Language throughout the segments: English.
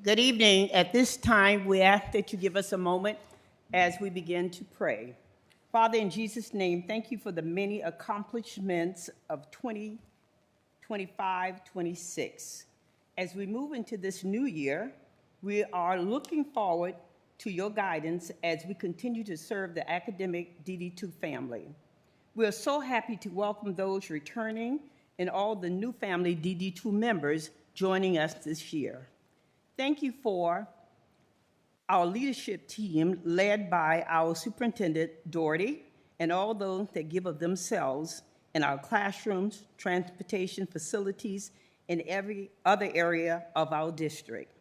Good evening. At this time, we ask that you give us a moment as we begin to pray. Father, in Jesus' name, thank you for the many accomplishments of 2025-26. As we move into this new year, we are looking forward to your guidance as we continue to serve the academic DD2 family. We are so happy to welcome those returning and all the new family DD2 members joining us this year. Thank you for our leadership team led by our Superintendent Doherty and all those that give of themselves in our classrooms, transportation facilities, and every other area of our district.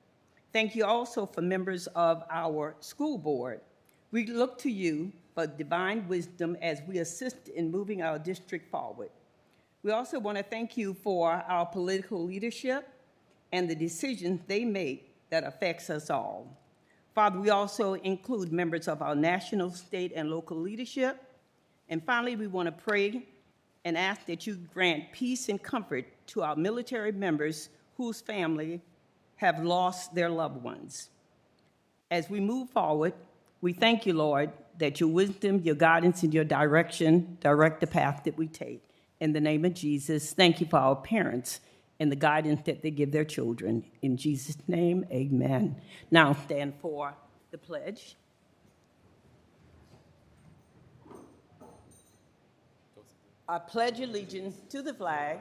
Thank you also for members of our school board. We look to you for divine wisdom as we assist in moving our district forward. We also want to thank you for our political leadership and the decisions they make that affects us all. Father, we also include members of our national, state, and local leadership. And finally, we want to pray and ask that you grant peace and comfort to our military members whose family have lost their loved ones. As we move forward, we thank you, Lord, that your wisdom, your guidance, and your direction direct the path that we take. In the name of Jesus, thank you for our parents and the guidance that they give their children. In Jesus' name, amen. Now stand for the pledge. I pledge allegiance to the flag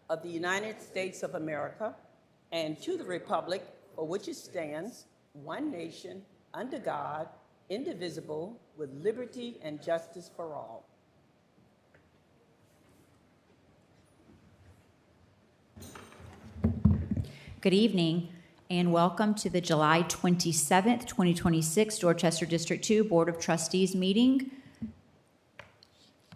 of the United States of America and to the republic for which it stands, one nation, under God, indivisible, with liberty and justice for all. Good evening and welcome to the July 27th, 2026 Dorchester District 2 Board of Trustees meeting.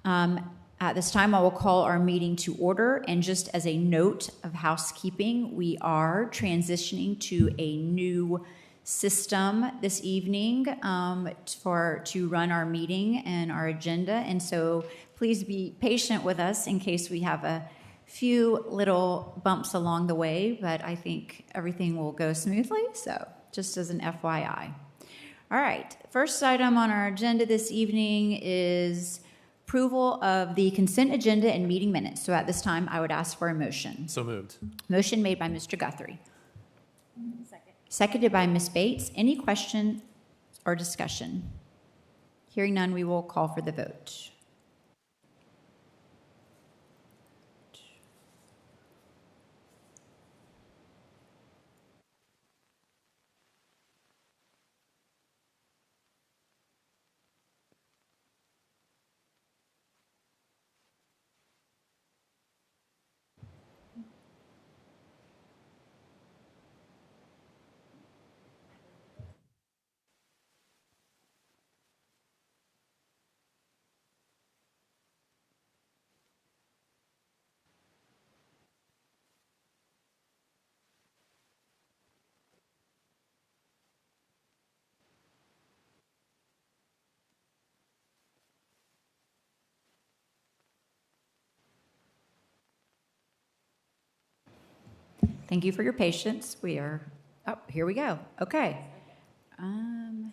At this time, I will call our meeting to order, and just as a note of housekeeping, we are transitioning to a new system this evening to run our meeting and our agenda, and so please be patient with us in case we have a few little bumps along the way, but I think everything will go smoothly, so just as an FYI. All right, first item on our agenda this evening is approval of the consent agenda and meeting minutes. So at this time, I would ask for a motion. So moved. Motion made by Mr. Guthrie. Second. Seconded by Ms. Bates. Any question or discussion? Hearing none, we will call for the vote. Thank you for your patience. Here we go. Okay. Ms.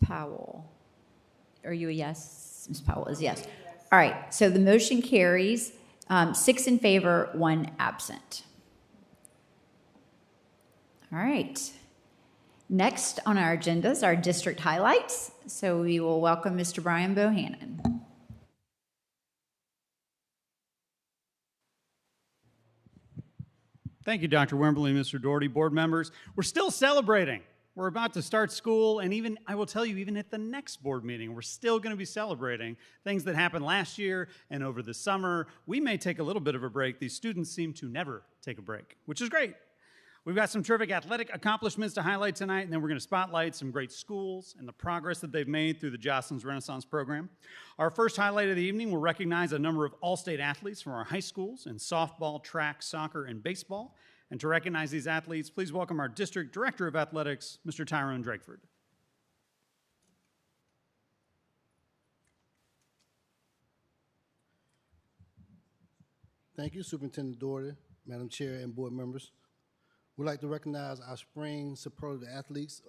Powell, are you a yes? Ms. Powell is yes. All right, so the motion carries 6 in favor, 1 absent. All right. Next on our agenda is our district highlights. So we will welcome Mr. Brian Bohannon. Thank you, Dr. Wimberly, Mr. Doherty, board members. We're still celebrating. We're about to start school, and even, I will tell you, even at the next board meeting, we're still going to be celebrating things that happened last year and over the summer. We may take a little bit of a break. These students seem to never take a break, which is great. We've got some terrific athletic accomplishments to highlight tonight, and then we're going to spotlight some great schools and the progress that they've made through the Jocelyn's Renaissance program. Our first highlight of the evening will recognize a number of all-state athletes from our high schools in softball, track, soccer, and baseball. And to recognize these athletes, please welcome our District Director of Athletics, Mr. Tyrone Drakeford. Thank you, Superintendent Doherty, Madam Chair, and board members. We'd like to recognize our spring superlative athletes.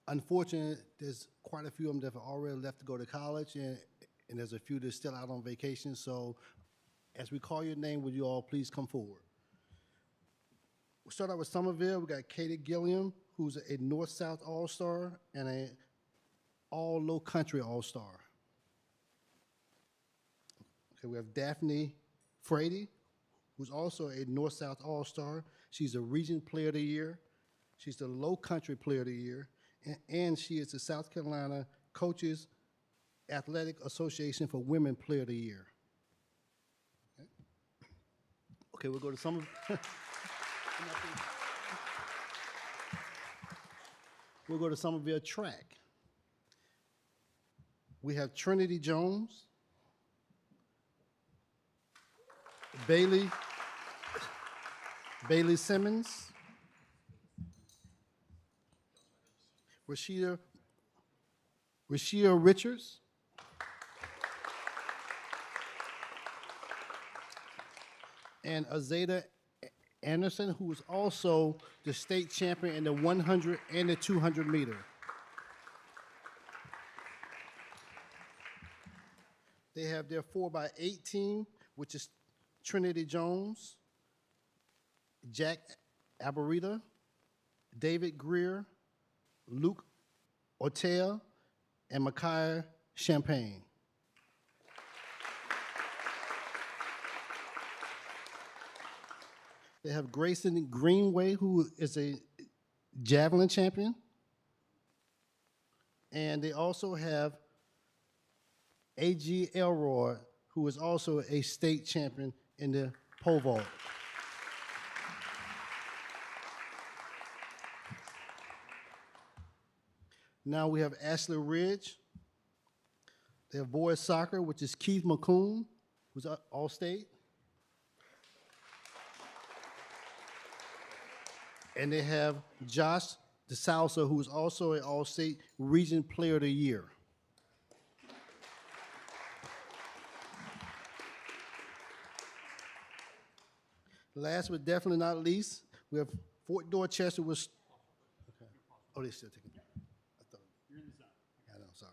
Unfortunately, there's quite a few of them that have already left to go to college, and there's a few that's still out on vacation. So as we call your name, would you all please come forward? We'll start out with Somerville. We got Katie Gilliam, who's a North-South All-Star and a All-Low Country All-Star. Okay, we have Daphne Frady, who's also a North-South All-Star. She's a Region Player of the Year. She's the Low Country Player of the Year, and she is the South Carolina Coaches Athletic Association for Women Player of the Year. Okay, we'll go to Somerville. We'll go to Somerville Track. We have Trinity Jones, Bailey Simmons, Rashida Richards, and Azada Anderson, who is also the state champion in the 100 and the 200 meter. They have their 4x8 team, which is Trinity Jones, Jack Abarita, David Greer, Luke Ortega, and Micaiah Champagne. They have Grayson Greenway, who is a javelin champion. And they also have A.G. Elroy, who is also a state champion in the pole vault. Now we have Ashley Ridge. They have boys soccer, which is Keith McCoon, who's all-state. And they have Josh DeSalsa, who is also an all-state region player of the year. Last but definitely not least, we have Fort Dorchester. Okay. Oh, they're still taking. I thought. You're in the zone. I know, sorry.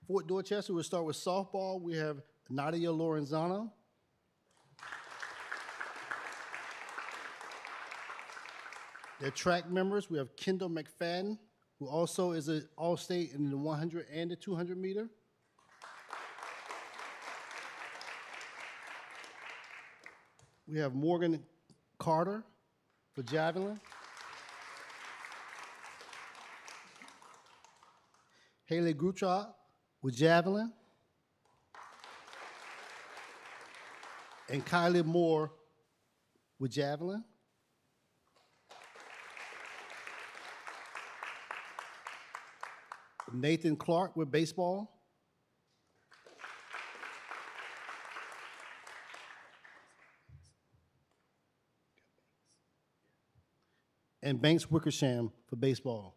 Fort Dorchester, we'll start with softball. We have Nadia Lorenzano. Their track members, we have Kendall McFadden, who also is an all-state in the 100 and the 200 meter. We have Morgan Carter for javelin. Haley Gutrop with javelin. And Kylie Moore with javelin. Nathan Clark with baseball. And Banks Wickersham for baseball.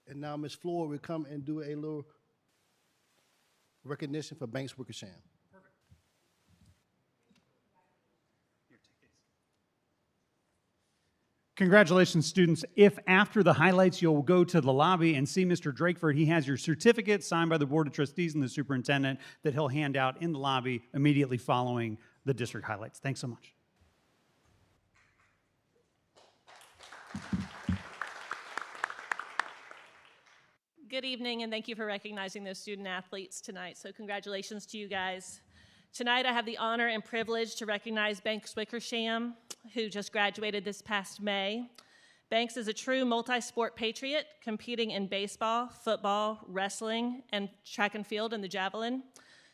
And now Ms. Floyd will come and do a little recognition for Banks Wickersham. Congratulations, students. If after the highlights you'll go to the lobby and see Mr. Drakeford, he has your certificate signed by the Board of Trustees and the Superintendent that he'll hand out in the lobby immediately following the district highlights. Thanks so much. Good evening, and thank you for recognizing those student athletes tonight. So congratulations to you guys. Tonight I have the honor and privilege to recognize Banks Wickersham, who just graduated this past May. Banks is a true multi-sport patriot, competing in baseball, football, wrestling, and track and field in the javelin.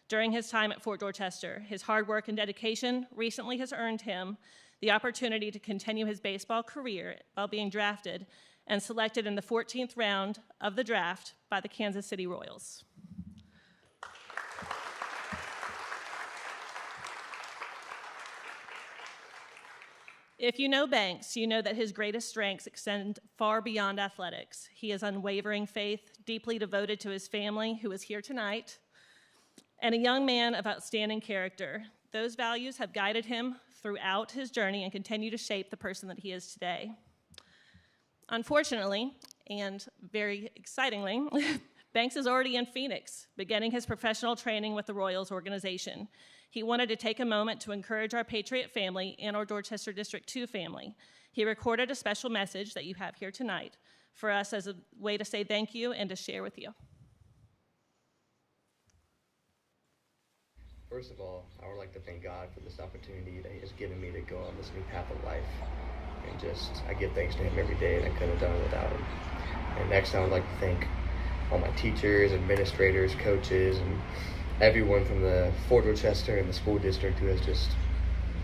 During his time at Fort Dorchester, his hard work and dedication recently has earned him the opportunity to continue his baseball career while being drafted and selected in the 14th round of the draft by the Kansas City Royals. If you know Banks, you know that his greatest strengths extend far beyond athletics. He has unwavering faith, deeply devoted to his family, who is here tonight, and a young man of outstanding character. Those values have guided him throughout his journey and continue to shape the person that he is today. Unfortunately, and very excitingly, Banks is already in Phoenix, beginning his professional training with the Royals organization. He wanted to take a moment to encourage our Patriot family and our Dorchester District 2 family. He recorded a special message that you have here tonight for us as a way to say thank you and to share with you. First of all, I would like to thank God for this opportunity that He has given me to go on this new path of life. And I give thanks to Him every day, and I couldn't have done it without Him. And next, I would like to thank all my teachers, administrators, coaches, and everyone from the Fort Dorchester and the school district who has just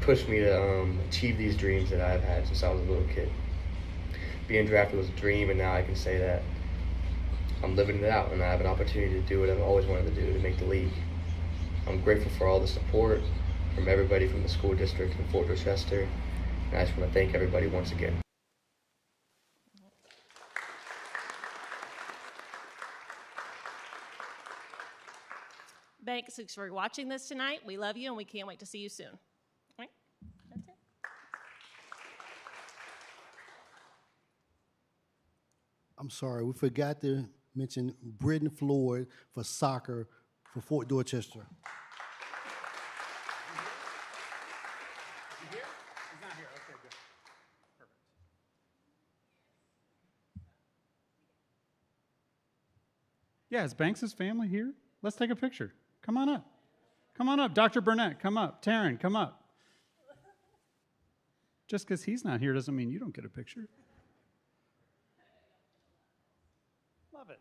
pushed me to achieve these dreams that I've had since I was a little kid. Being drafted was a dream, and now I can say that I'm living it out, and I have an opportunity to do what I've always wanted to do, to make the league. I'm grateful for all the support from everybody from the school district and Fort Dorchester, and I just want to thank everybody once again. Banks, thanks for watching this tonight. We love you, and we can't wait to see you soon. All right? That's it. I'm sorry, we forgot to mention Britton Floyd for soccer for Fort Dorchester. Yeah, is Banks' family here? Let's take a picture. Come on up. Come on up. Dr. Burnett, come up. Taryn, come up. Just because he's not here doesn't mean you don't get a picture. Love it.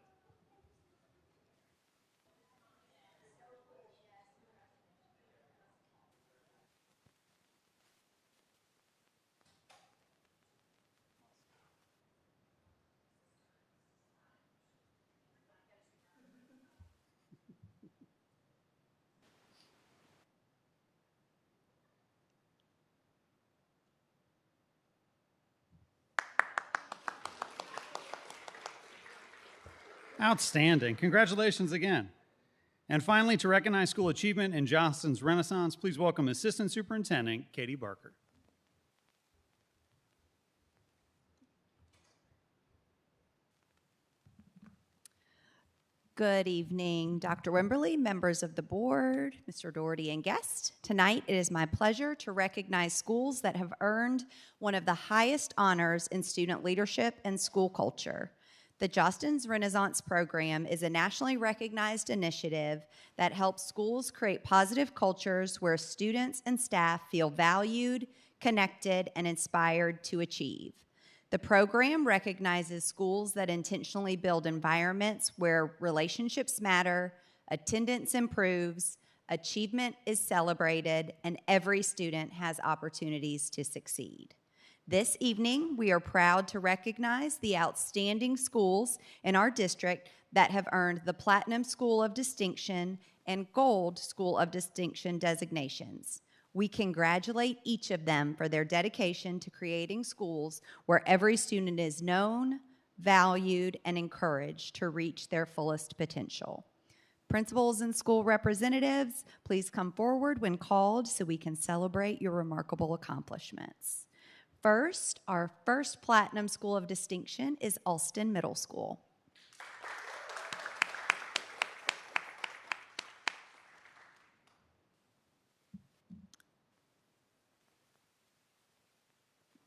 Outstanding. Congratulations again. And finally, to recognize school achievement in Johnston's Renaissance, please welcome Assistant Superintendent Katie Barker. Good evening, Dr. Wimberly, members of the board, Mr. Doherty, and guests. Tonight, it is my pleasure to recognize schools that have earned one of the highest honors in student leadership and school culture. The Johnston's Renaissance Program is a nationally recognized initiative that helps schools create positive cultures where students and staff feel valued, connected, and inspired to achieve. The program recognizes schools that intentionally build environments where relationships matter, attendance improves, achievement is celebrated, and every student has opportunities to succeed. This evening, we are proud to recognize the outstanding schools in our district that have earned the Platinum School of Distinction and Gold School of Distinction designations. We congratulate each of them for their dedication to creating schools where every student is known, valued, and encouraged to reach their fullest potential. Principals and school representatives, please come forward when called so we can celebrate your remarkable accomplishments. First, our first Platinum School of Distinction is Alston Middle School.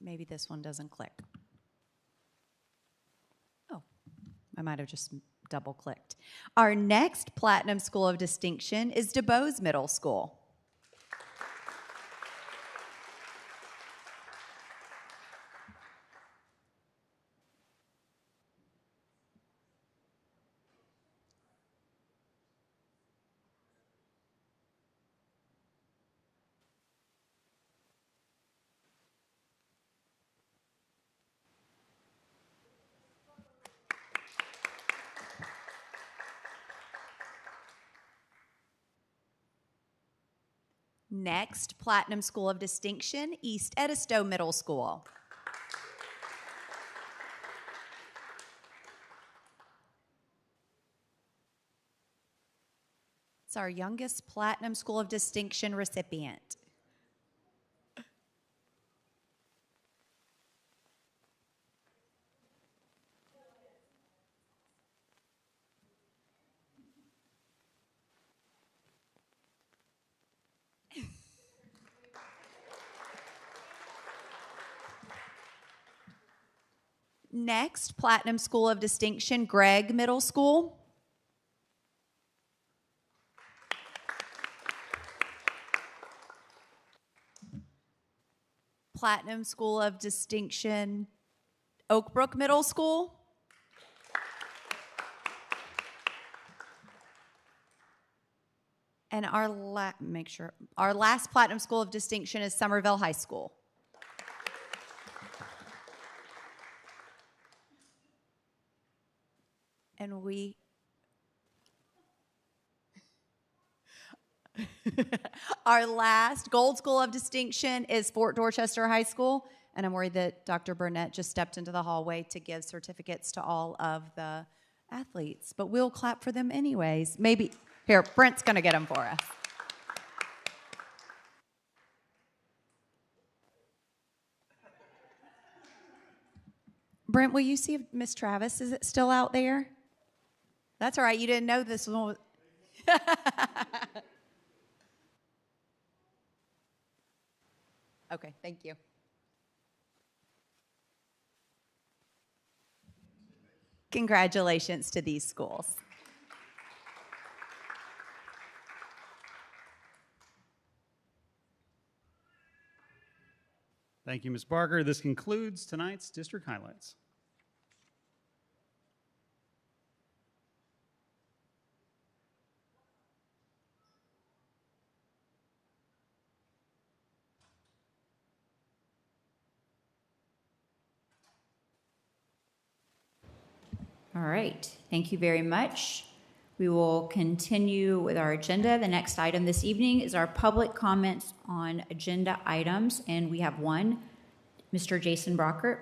Maybe this one doesn't click. Oh, I might have just double clicked. Our next Platinum School of Distinction is DuBose Middle School. Next, Platinum School of Distinction, East Edisto Middle School. It's our youngest Platinum School of Distinction recipient. Next, Platinum School of Distinction, Gregg Middle School. Platinum School of Distinction, Oak Brook Middle School. And our last Platinum School of Distinction is Somerville High School. And our last Gold School of Distinction is Fort Dorchester High School. And I'm worried that Dr. Burnett just stepped into the hallway to give certificates to all of the athletes. But we'll clap for them anyways. Maybe, here, Brent's going to get them for us. Brent, will you see if Miss Travis is still out there? That's all right. You didn't know this one was... Okay, thank you. Congratulations to these schools. Thank you, Ms. Barker. This concludes tonight's district highlights. All right, thank you very much. We will continue with our agenda. The next item this evening is our public comments on agenda items, and we have one, Mr. Jason Brockert.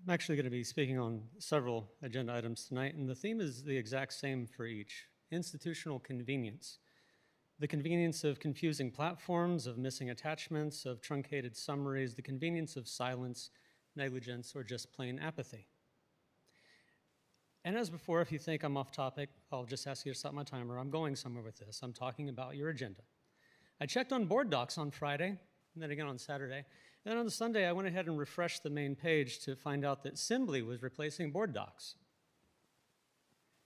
I'm actually going to be speaking on several agenda items tonight, and the theme is the exact same for each: institutional convenience. The convenience of confusing platforms, of missing attachments, of truncated summaries, the convenience of silence, negligence, or just plain apathy. And as before, if you think I'm off topic, I'll just ask you to stop my timer. I'm going somewhere with this. I'm talking about your agenda. I checked on Board Docs on Friday, and then again on Saturday. And then on the Sunday, I went ahead and refreshed the main page to find out that Simbly was replacing Board Docs.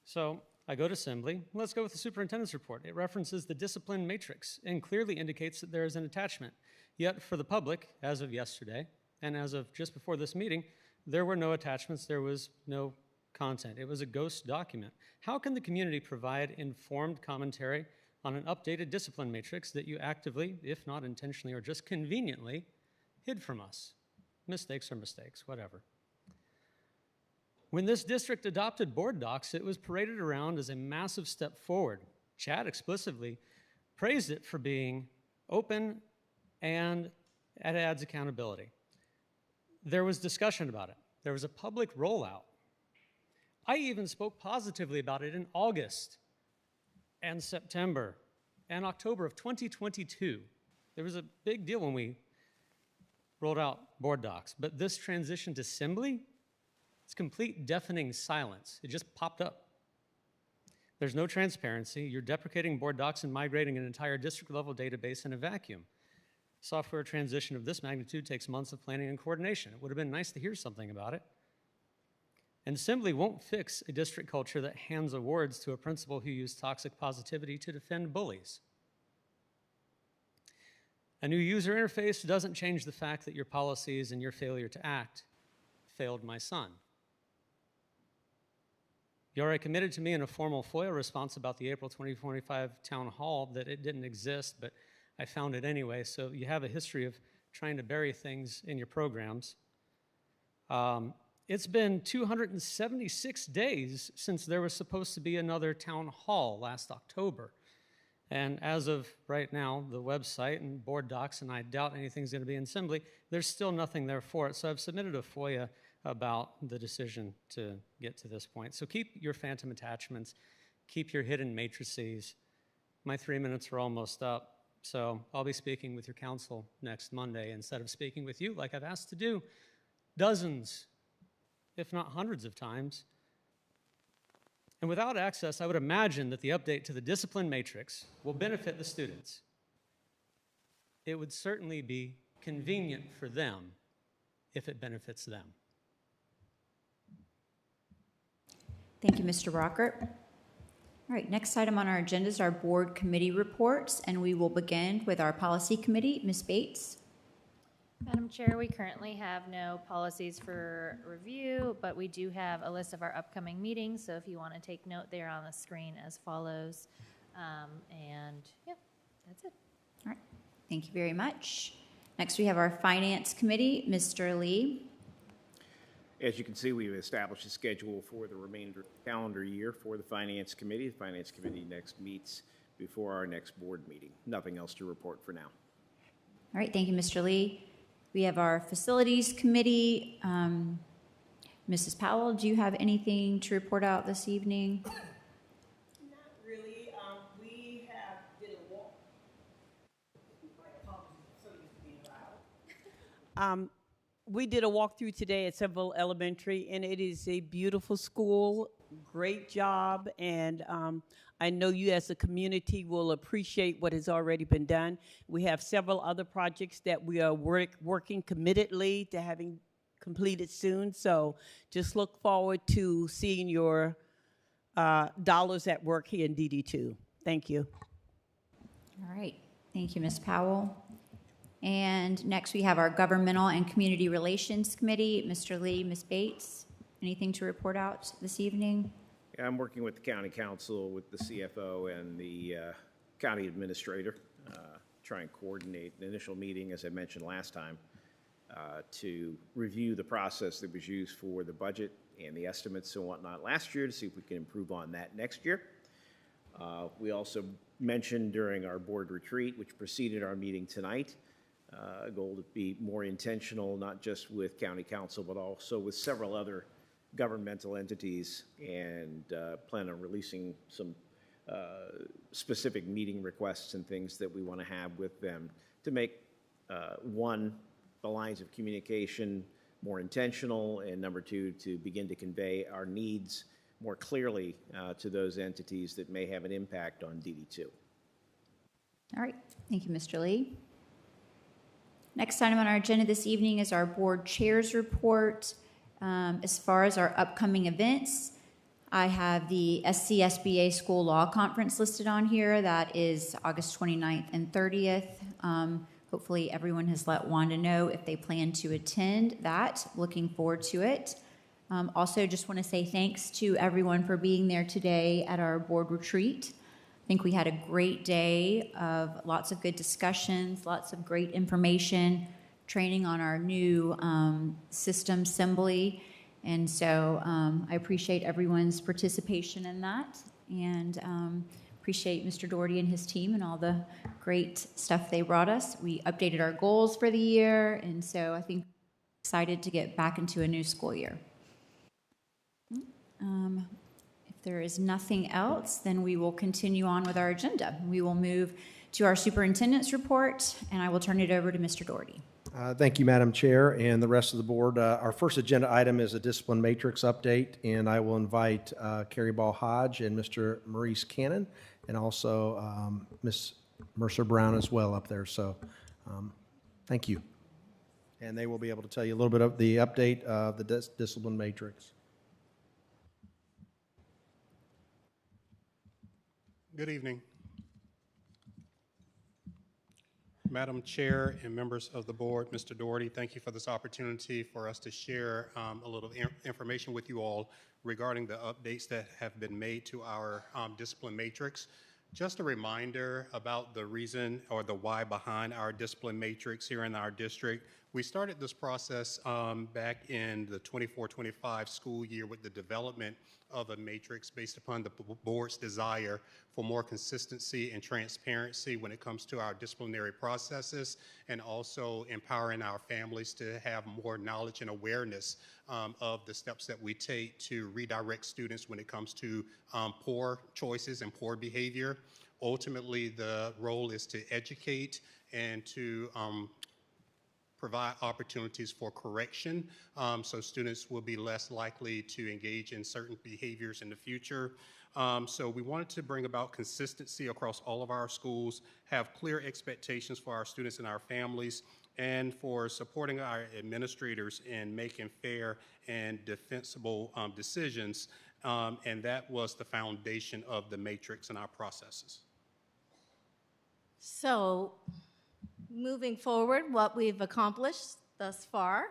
So I go to Simbly. Let's go with the superintendent's report. It references the discipline matrix and clearly indicates that there is an attachment. Yet for the public, as of yesterday, and as of just before this meeting, there were no attachments, there was no content. It was a ghost document. How can the community provide informed commentary on an updated discipline matrix that you actively, if not intentionally or just conveniently, hid from us? Mistakes are mistakes, whatever. When this district adopted Board Docs, it was paraded around as a massive step forward. Chad explicitly praised it for being open and it adds accountability. There was discussion about it. There was a public rollout. I even spoke positively about it in August and September and October of 2022. There was a big deal when we rolled out Board Docs, but this transition to Simbly, it's complete deafening silence. It just popped up. There's no transparency. You're deprecating Board Docs and migrating an entire district-level database in a vacuum. Software transition of this magnitude takes months of planning and coordination. It would have been nice to hear something about it. And Simbly won't fix a district culture that hands awards to a principal who used toxic positivity to defend bullies. A new user interface doesn't change the fact that your policies and your failure to act failed my son. You already committed to me in a formal FOIA response about the April 2025 town hall that it didn't exist, but I found it anyway. So you have a history of trying to bury things in your programs. It's been 276 days since there was supposed to be another town hall last October. And as of right now, the website and board docs, and I doubt anything's going to be in Assembly, there's still nothing there for it. So I've submitted a FOIA about the decision to get to this point. So keep your phantom attachments, keep your hidden matrices. My 3 minutes are almost up, so I'll be speaking with your council next Monday instead of speaking with you like I've asked to do dozens, if not hundreds of times. And without access, I would imagine that the update to the discipline matrix will benefit the students. It would certainly be convenient for them if it benefits them. Thank you, Mr. Brockert. All right, next item on our agenda is our board committee reports, and we will begin with our policy committee. Ms. Bates. Madam Chair, we currently have no policies for review, but we do have a list of our upcoming meetings, so if you want to take note, they're on the screen as follows. And yeah, that's it. All right, thank you very much. Next, we have our finance committee. Mr. Lee. As you can see, we've established a schedule for the remainder of the calendar year for the Finance Committee. The Finance Committee next meets before our next board meeting. Nothing else to report for now. All right, thank you, Mr. Lee. We have our facilities committee. Mrs. Powell, do you have anything to report out this evening? Not really. We have did a walk. We did a walkthrough today at Seville Elementary, and it is a beautiful school. Great job, and I know you as a community will appreciate what has already been done. We have several other projects that we are working committedly to having completed soon, so just look forward to seeing your dollars at work here in DD2. Thank you. All right, thank you, Ms. Powell. And next we have our Governmental and Community Relations Committee. Mr. Lee, Ms. Bates, anything to report out this evening? Yeah, I'm working with the County Council, with the CFO and the County Administrator, try and coordinate an initial meeting, as I mentioned last time, to review the process that was used for the budget and the estimates and whatnot last year to see if we can improve on that next year. We also mentioned during our board retreat, which preceded our meeting tonight, a goal to be more intentional, not just with County Council, but also with several other governmental entities, and plan on releasing some specific meeting requests and things that we want to have with them to make, one, the lines of communication more intentional, and number two, to begin to convey our needs more clearly to those entities that may have an impact on DD2. All right, thank you, Mr. Lee. Next item on our agenda this evening is our board chairs report. As far as our upcoming events, I have the SCSBA School Law Conference listed on here. That is August 29th and 30th. Hopefully everyone has let Wanda know if they plan to attend that. Looking forward to it. Also, just want to say thanks to everyone for being there today at our board retreat. I think we had a great day of lots of good discussions, lots of great information, training on our new system assembly. And so I appreciate everyone's participation in that, and appreciate Mr. Doherty and his team and all the great stuff they brought us. We updated our goals for the year, and so I think excited to get back into a new school year. If there is nothing else, then we will continue on with our agenda. We will move to our superintendent's report, and I will turn it over to Mr. Doherty. Thank you, Madam Chair, and the rest of the board. Our first agenda item is a discipline matrix update, and I will invite Carrie Ball Hodge and Mr. Maurice Cannon, and also Ms. Mercer Brown as well up there. So thank you. And they will be able to tell you a little bit of the update of the discipline matrix. Good evening. Madam Chair and members of the board, Mr. Doherty, thank you for this opportunity for us to share a little information with you all regarding the updates that have been made to our discipline matrix. Just a reminder about the reason or the why behind our discipline matrix here in our district. We started this process back in the 24-25 school year with the development of a matrix based upon the board's desire for more consistency and transparency when it comes to our disciplinary processes, and also empowering our families to have more knowledge and awareness of the steps that we take to redirect students when it comes to poor choices and poor behavior. Ultimately, the role is to educate and to provide opportunities for correction, so students will be less likely to engage in certain behaviors in the future. So we wanted to bring about consistency across all of our schools, have clear expectations for our students and our families, and for supporting our administrators in making fair and defensible decisions. And that was the foundation of the matrix and our processes. So, moving forward, what we've accomplished thus far.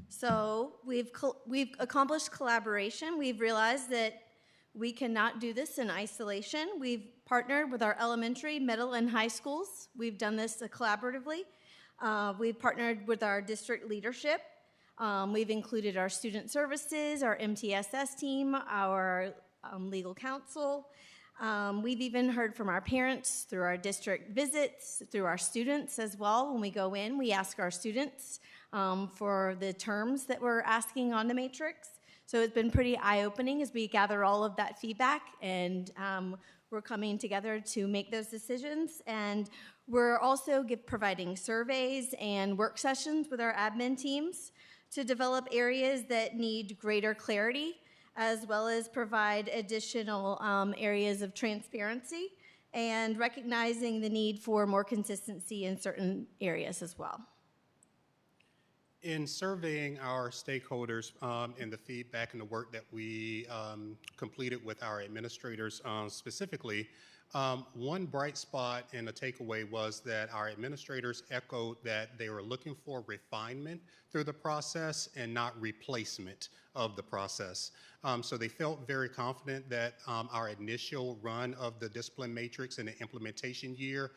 So we've accomplished collaboration. We've realized that we cannot do this in isolation. We've partnered with our elementary, middle, and high schools. We've done this collaboratively. We've partnered with our district leadership. We've included our student services, our MTSS team, our legal counsel. We've even heard from our parents through our district visits, through our students as well. When we go in, we ask our students for the terms that we're asking on the matrix. So it's been pretty eye-opening as we gather all of that feedback, and we're coming together to make those decisions. And we're also providing surveys and work sessions with our admin teams to develop areas that need greater clarity, as well as provide additional areas of transparency and recognizing the need for more consistency in certain areas as well. In surveying our stakeholders and the feedback and the work that we completed with our administrators specifically, one bright spot and a takeaway was that our administrators echoed that they were looking for refinement through the process and not replacement of the process. So they felt very confident that our initial run of the discipline matrix and the implementation year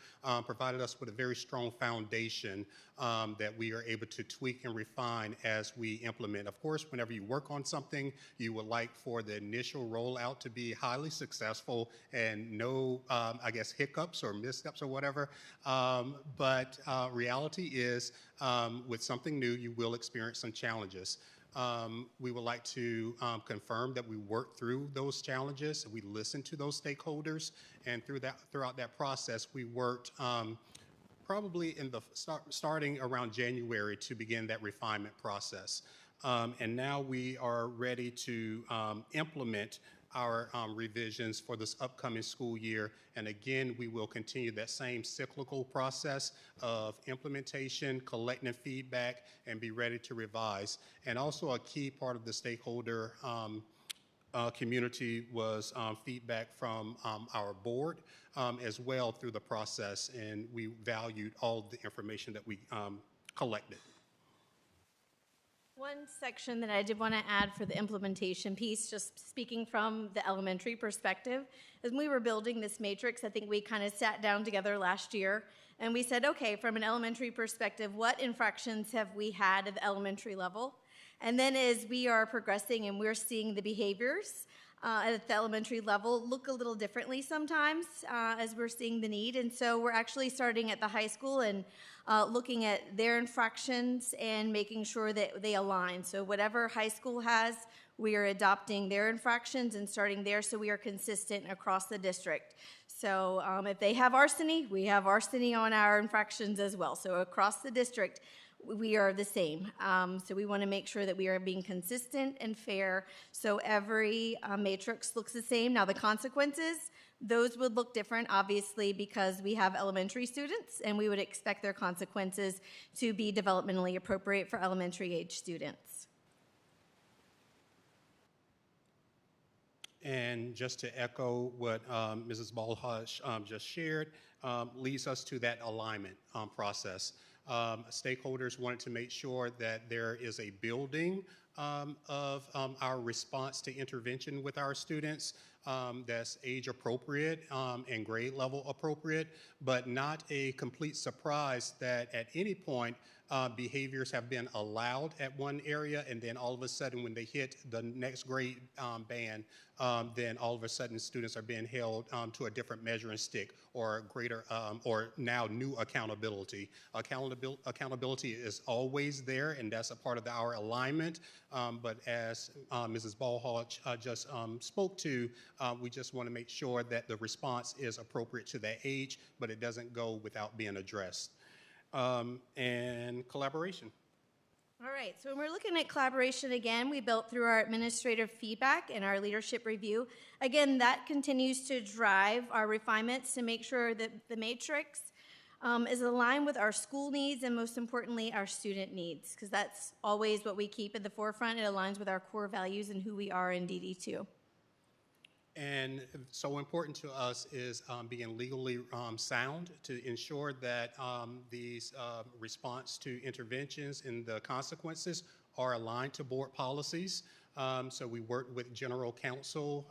provided us with a very strong foundation that we are able to tweak and refine as we implement. Of course, whenever you work on something, you would like for the initial rollout to be highly successful and no, I guess, hiccups or missteps or whatever. But reality is, with something new, you will experience some challenges. We would like to confirm that we worked through those challenges, we listened to those stakeholders, and throughout that process, we worked probably in the starting around January to begin that refinement process. And now we are ready to implement our revisions for this upcoming school year. And again, we will continue that same cyclical process of implementation, collecting feedback, and be ready to revise. And also a key part of the stakeholder community was feedback from our board as well through the process, and we valued all of the information that we collected. One section that I did want to add for the implementation piece, just speaking from the elementary perspective, as we were building this matrix, I think we kind of sat down together last year and we said, okay, from an elementary perspective, what infractions have we had at the elementary level? And then as we are progressing and we're seeing the behaviors at the elementary level look a little differently sometimes as we're seeing the need. And so we're actually starting at the high school and looking at their infractions and making sure that they align. So whatever high school has, we are adopting their infractions and starting there so we are consistent across the district. So if they have arsony, we have arsony on our infractions as well. So across the district, we are the same. So we want to make sure that we are being consistent and fair so every matrix looks the same. Now the consequences, those would look different, obviously, because we have elementary students and we would expect their consequences to be developmentally appropriate for elementary age students. And just to echo what Mrs. Balhaj just shared, leads us to that alignment process. Stakeholders wanted to make sure that there is a building of our response to intervention with our students that's age appropriate and grade level appropriate, but not a complete surprise that at any point behaviors have been allowed at one area, and then all of a sudden when they hit the next grade band, then all of a sudden students are being held to a different measuring stick or greater or now new accountability. Accountability is always there, and that's a part of our alignment, but as Mrs. Ballhall just spoke to, we just want to make sure that the response is appropriate to that age, but it doesn't go without being addressed. And collaboration. All right, so when we're looking at collaboration again, we built through our administrative feedback and our leadership review. Again, that continues to drive our refinements to make sure that the matrix is aligned with our school needs and most importantly, our student needs, because that's always what we keep at the forefront. It aligns with our core values and who we are in DD2. And so important to us is being legally sound to ensure that these response to interventions and the consequences are aligned to board policies. So we worked with General Counsel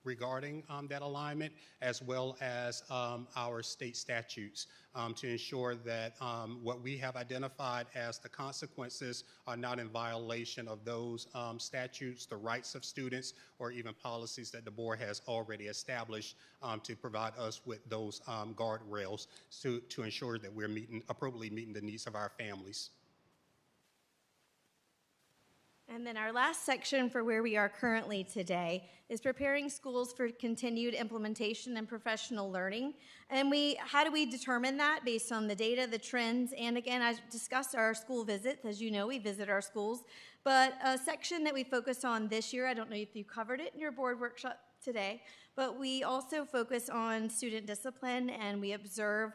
regarding that alignment, as well as our state statutes to ensure that what we have identified as the consequences are not in violation of those statutes, the rights of students, or even policies that the board has already established to provide us with those guardrails to ensure that we're appropriately meeting the needs of our families. And then our last section for where we are currently today is preparing schools for continued implementation and professional learning. And how do we determine that? Based on the data, the trends, and again, I discussed our school visits. As you know, we visit our schools. But a section that we focus on this year, I don't know if you covered it in your board workshop today, but we also focus on student discipline and we observe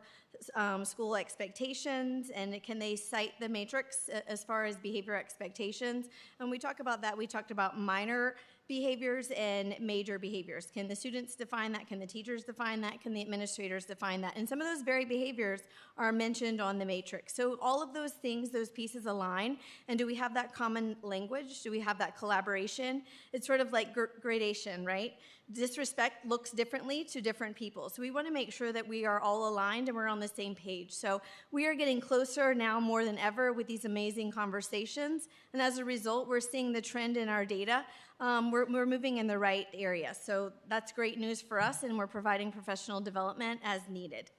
school expectations and can they cite the matrix as far as behavior expectations. And we talk about that, we talked about minor behaviors and major behaviors. Can the students define that? Can the teachers define that? Can the administrators define that? And some of those very behaviors are mentioned on the matrix. So all of those things, those pieces align. And do we have that common language? Do we have that collaboration? It's sort of like gradation, right? Disrespect looks differently to different people. So we want to make sure that we are all aligned and we're on the same page. So we are getting closer now more than ever with these amazing conversations. And as a result, we're seeing the trend in our data. We're moving in the right area. So that's great news for us, and we're providing professional development as needed.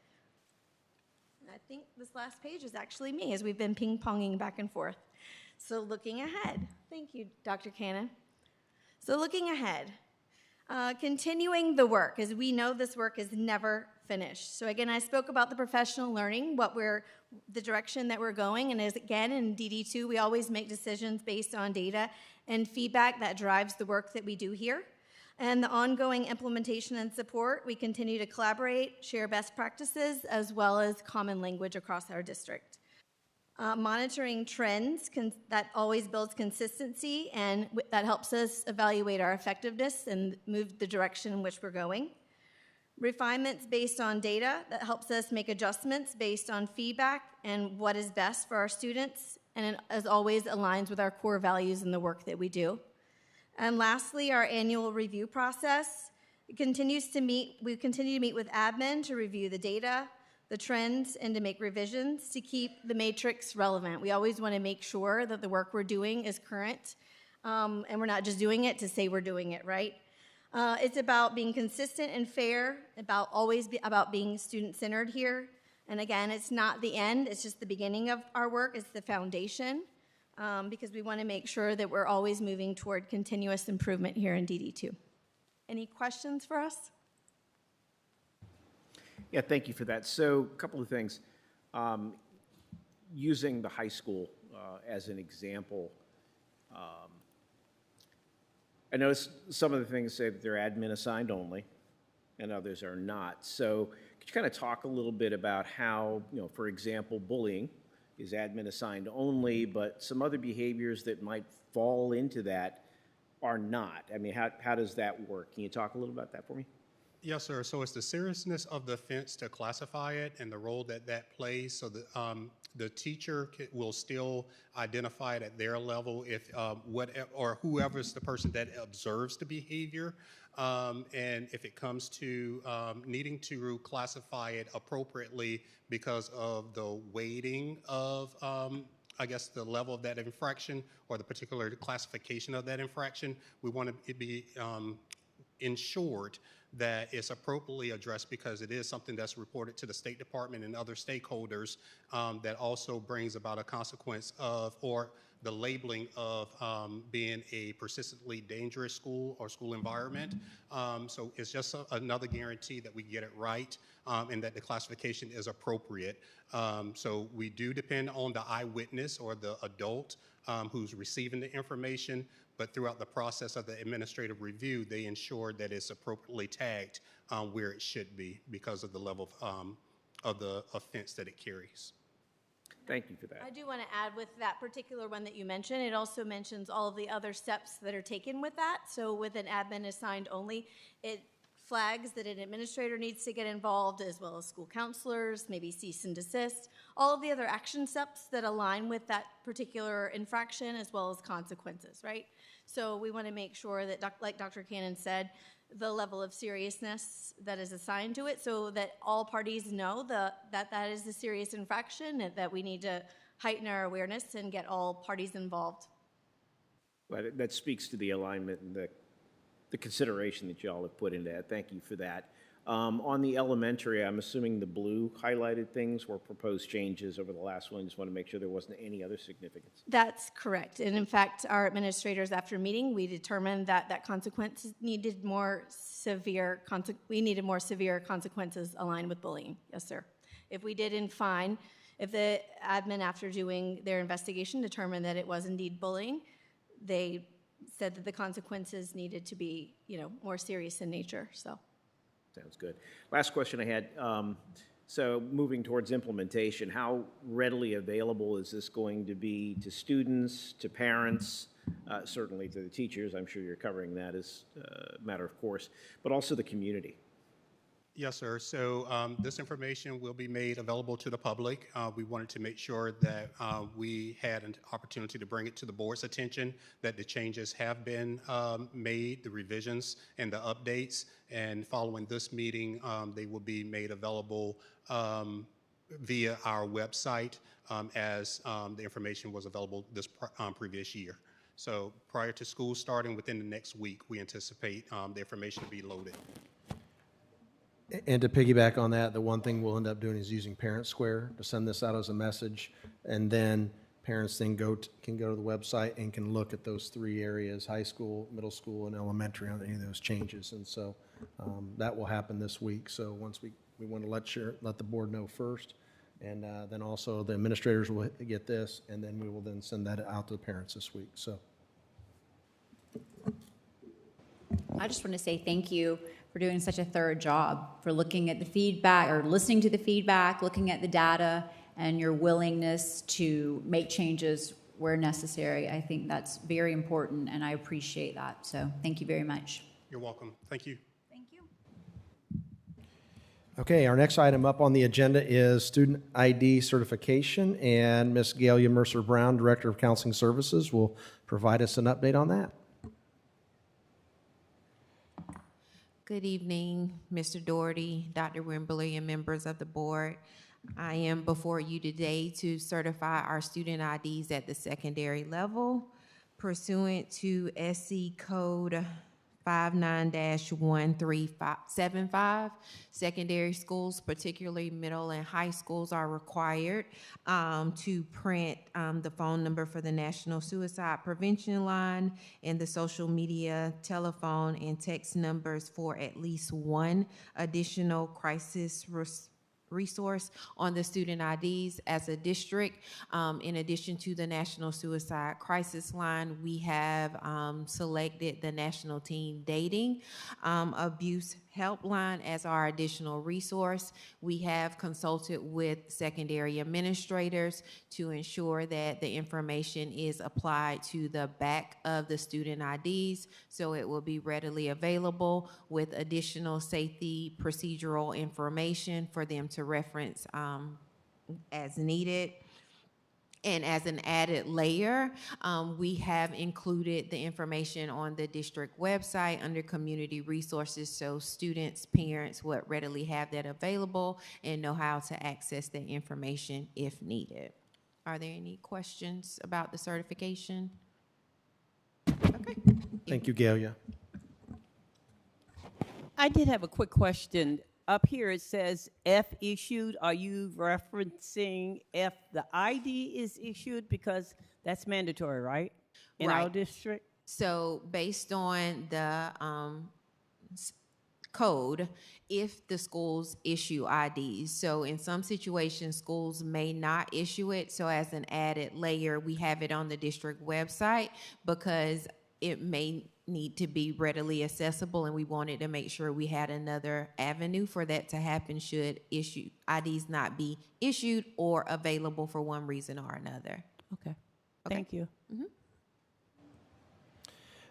And I think this last page is actually me, as we've been ping-ponging back and forth. So looking ahead. Thank you, Dr. Cannon. So looking ahead. Continuing the work, as we know this work is never finished. So again, I spoke about the professional learning, the direction that we're going, and as again in DD2, we always make decisions based on data and feedback that drives the work that we do here. And the ongoing implementation and support, we continue to collaborate, share best practices, as well as common language across our district. Monitoring trends that always builds consistency, and that helps us evaluate our effectiveness and move the direction in which we're going. Refinements based on data that helps us make adjustments based on feedback and what is best for our students, and it, as always, aligns with our core values and the work that we do. And lastly, our annual review process. We continue to meet with admin to review the data, the trends, and to make revisions to keep the matrix relevant. We always want to make sure that the work we're doing is current, and we're not just doing it to say we're doing it, right? It's about being consistent and fair, about being student-centered here. And again, it's not the end, it's just the beginning of our work, it's the foundation, because we want to make sure that we're always moving toward continuous improvement here in DD2. Any questions for us? Yeah, thank you for that. So a couple of things. Using the high school as an example, I noticed some of the things say that they're admin assigned only and others are not. So could you kind of talk a little bit about how, for example, bullying is admin assigned only, but some other behaviors that might fall into that are not? I mean, how does that work? Can you talk a little about that for me? Yes, sir. So it's the seriousness of the offense to classify it and the role that that plays. So the teacher will still identify it at their level if or whoever's the person that observes the behavior. And if it comes to needing to classify it appropriately because of the weighting of I guess the level of that infraction or the particular classification of that infraction, we want it to be ensured that it's appropriately addressed because it is something that's reported to the State Department and other stakeholders that also brings about a consequence of or the labeling of being a persistently dangerous school or school environment. So it's just another guarantee that we get it right and that the classification is appropriate. So we do depend on the eyewitness or the adult who's receiving the information, but throughout the process of the administrative review, they ensure that it's appropriately tagged where it should be because of the level of the offense that it carries. Thank you for that. I do want to add with that particular one that you mentioned, it also mentions all of the other steps that are taken with that. So with an admin assigned only, it flags that an administrator needs to get involved as well as school counselors, maybe cease and desist, all of the other action steps that align with that particular infraction as well as consequences, right? So we want to make sure that, like Dr. Cannon said, the level of seriousness that is assigned to it so that all parties know that is a serious infraction and that we need to heighten our awareness and get all parties involved. Well, that speaks to the alignment and the consideration that y'all have put into that. Thank you for that. On the elementary, I'm assuming the blue highlighted things were proposed changes over the last one. Just want to make sure there wasn't any other significance. That's correct. And in fact, our administrators, after meeting, we determined that consequences needed more severe consequences aligned with bullying. Yes, sir. If we did if the admin, after doing their investigation, determined that it was indeed bullying, they said that the consequences needed to be, more serious in nature. So. Sounds good. Last question I had. So moving towards implementation, how readily available is this going to be to students, to parents, certainly to the teachers? I'm sure you're covering that as a matter of course, but also the community. Yes, sir. So this information will be made available to the public. We wanted to make sure that we had an opportunity to bring it to the board's attention, that the changes have been made, the revisions and the updates, and following this meeting, they will be made available via our website as the information was available this previous year. So prior to school starting within the next week, we anticipate the information to be loaded. And to piggyback on that, the one thing we'll end up doing is using Parent Square to send this out as a message, and then parents then can go to the website and can look at those three areas: high school, middle school, and elementary, on any of those changes. And so that will happen this week. So once we want to let the board know first, and then also the administrators will get this, and then we will then send that out to the parents this week. So I just want to say thank you for doing such a thorough job, for looking at the feedback or listening to the feedback, looking at the data, and your willingness to make changes where necessary. I think that's very important, and I appreciate that. So thank you very much. You're welcome. Thank you. Thank you. okay, our next item up on the agenda is student ID certification, and Ms. Galia Mercer-Brown, Director of Counseling Services, will provide us an update on that. Good evening, Mr. Doherty, Dr. Wimberly, and members of the board. I am before you today to certify our student IDs at the secondary level pursuant to SC Code 59-13575. Secondary schools, particularly middle and high schools, are required to print the phone number for the National Suicide Prevention Line and the social media, telephone, and text numbers for at least one additional crisis resource on the student IDs. As a district, in addition to the National Suicide Crisis Line, we have selected the National Teen Dating Abuse helpline as our additional resource. We have consulted with secondary administrators to ensure that the information is applied to the back of the student IDs, so it will be readily available with additional safety procedural information for them to reference as needed. And as an added layer, we have included the information on the district website under community resources, so students, parents would readily have that available and know how to access that information if needed. Are there any questions about the certification? Okay. Thank you, Galia. I did have a quick question. Up here it says F issued. Are you referencing if the ID is issued? Because that's mandatory, right? In our district? So based on the code, if the schools issue IDs, so in some situations, schools may not issue it. So as an added layer, we have it on the district website because it may need to be readily accessible, and we wanted to make sure we had another avenue for that to happen should IDs not be issued or available for one reason or another. Okay. Thank you. Mm-hmm.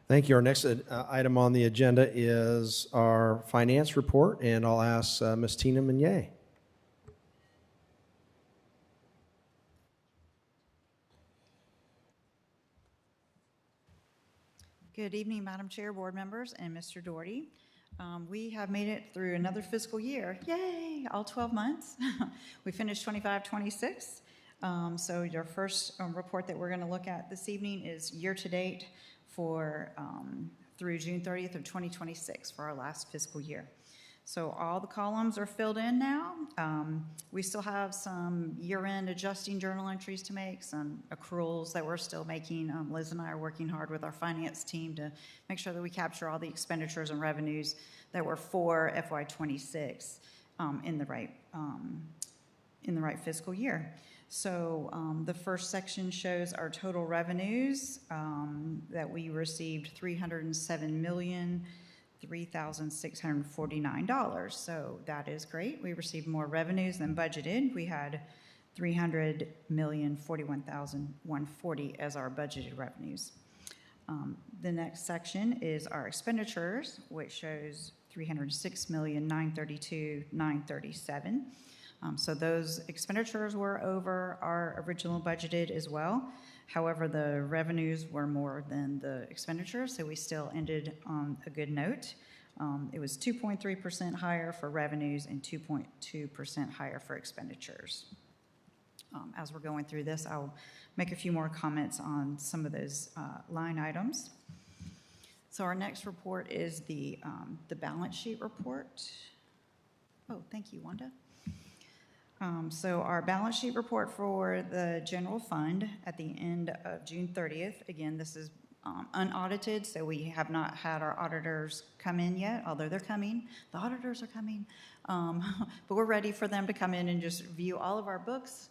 Thank you. Our next item on the agenda is our finance report, and I'll ask Ms. Tina Meunier. Good evening, Madam Chair, board members, and Mr. Doherty. We have made it through another fiscal year. Yay, all 12 months. We finished 25-26. So your first report that we're going to look at this evening is year-to-date for through June 30th of 2026 for our last fiscal year. So all the columns are filled in now. We still have some year-end adjusting journal entries to make, some accruals that we're still making. Liz and I are working hard with our finance team to make sure that we capture all the expenditures and revenues that were for FY26 in the right fiscal year. So the first section shows our total revenues that we received $307,003,649. So that is great. We received more revenues than budgeted. We had $300,041,140 as our budgeted revenues. The next section is our expenditures, which shows $306,932,937. So those expenditures were over our original budgeted as well. However, the revenues were more than the expenditures, so we still ended on a good note. It was 2.3% higher for revenues and 2.2% higher for expenditures. As we're going through this, I'll make a few more comments on some of those line items. So our next report is the balance sheet report. Oh, thank you, Wanda. So our balance sheet report for the general fund at the end of June 30th. Again, this is unaudited, so we have not had our auditors come in yet, although they're coming. The auditors are coming. But we're ready for them to come in and just view all of our books.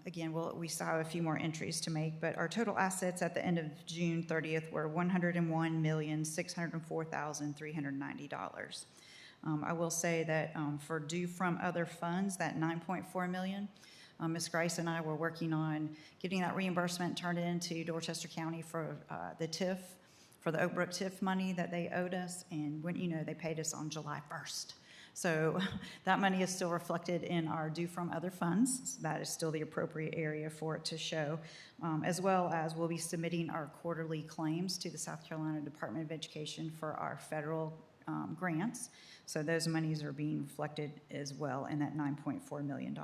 Again, we still have a few more entries to make, but our total assets at the end of June 30th were $101,604,390. I will say that for due from other funds, that $9.4 million, Ms. Grice and I were working on getting that reimbursement turned into Dorchester County for the TIF, for the Oak Brook TIF money that they owed us, and when they paid us on July 1st. So that money is still reflected in our due from other funds. So that is still the appropriate area for it to show, as well as we'll be submitting our quarterly claims to the South Carolina Department of Education for our federal grants. So those monies are being reflected as well in that $9.4 million.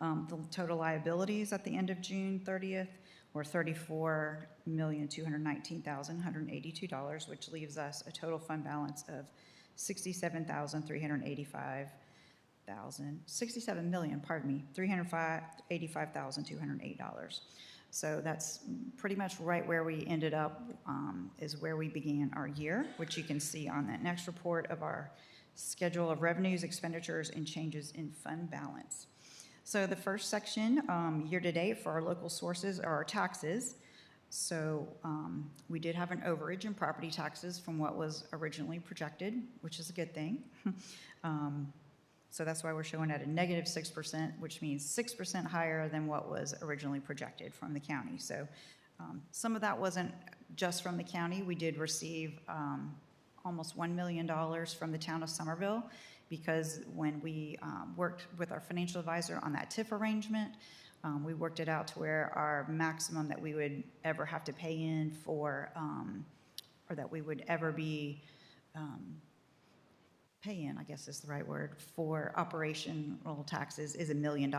The total liabilities at the end of June 30th were $34,219,182, which leaves us a total fund balance of $385,208. So that's pretty much right where we ended up, is where we began our year, which you can see on that next report of our schedule of revenues, expenditures, and changes in fund balance. So the first section, year to date for our local sources, are our taxes. So we did have an overage in property taxes from what was originally projected, which is a good thing. So that's why we're showing at a negative 6%, which means 6% higher than what was originally projected from the county. So some of that wasn't just from the county. We did receive almost $1 million from the town of Somerville, because when we worked with our financial advisor on that TIF arrangement, we worked it out to where our maximum that we would ever have to pay in for, or that we would ever be pay in, I guess is the right word, for operational taxes is $1 million.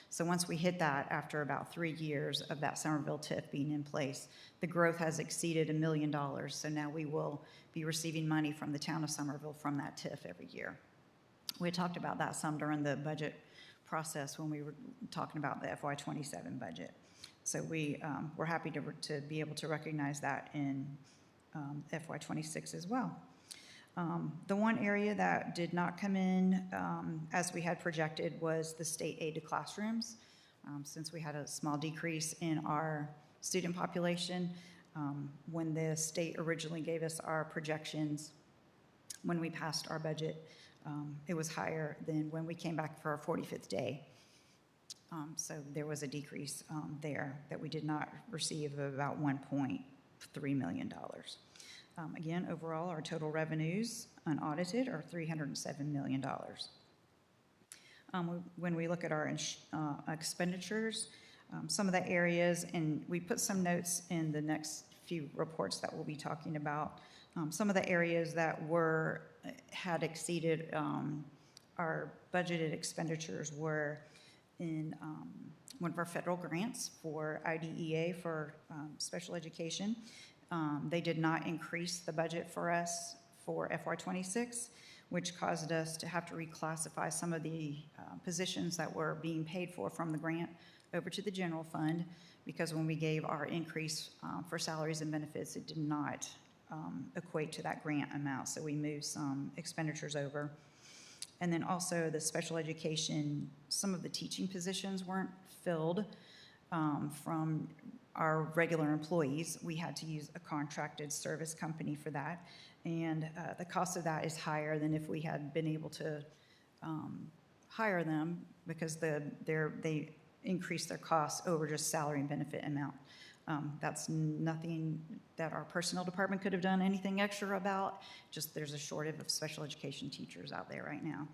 So once we hit that, after about 3 years of that Somerville TIF being in place, the growth has exceeded $1 million. So now we will be receiving money from the town of Somerville from that TIF every year. We talked about that some during the budget process when we were talking about the FY27 budget. So we're happy to be able to recognize that in FY26 as well. The one area that did not come in as we had projected was the state aid to classrooms. Since we had a small decrease in our student population, when the state originally gave us our projections, when we passed our budget, it was higher than when we came back for our 45th day. So there was a decrease there that we did not receive of about $1.3 million. Again, overall, our total revenues unaudited are $307 million. When we look at our expenditures, some of the areas, and we put some notes in the next few reports that we'll be talking about, some of the areas that had exceeded our budgeted expenditures were in one of our federal grants for IDEA for special education. They did not increase the budget for us for FY26, which caused us to have to reclassify some of the positions that were being paid for from the grant over to the general fund, because when we gave our increase for salaries and benefits, it did not equate to that grant amount. So we moved some expenditures over. And then also the special education, some of the teaching positions weren't filled from our regular employees. We had to use a contracted service company for that. And the cost of that is higher than if we had been able to hire them, because they increased their costs over just salary and benefit amount. That's nothing that our personnel department could have done anything extra about. Just there's a shortage of special education teachers out there right now.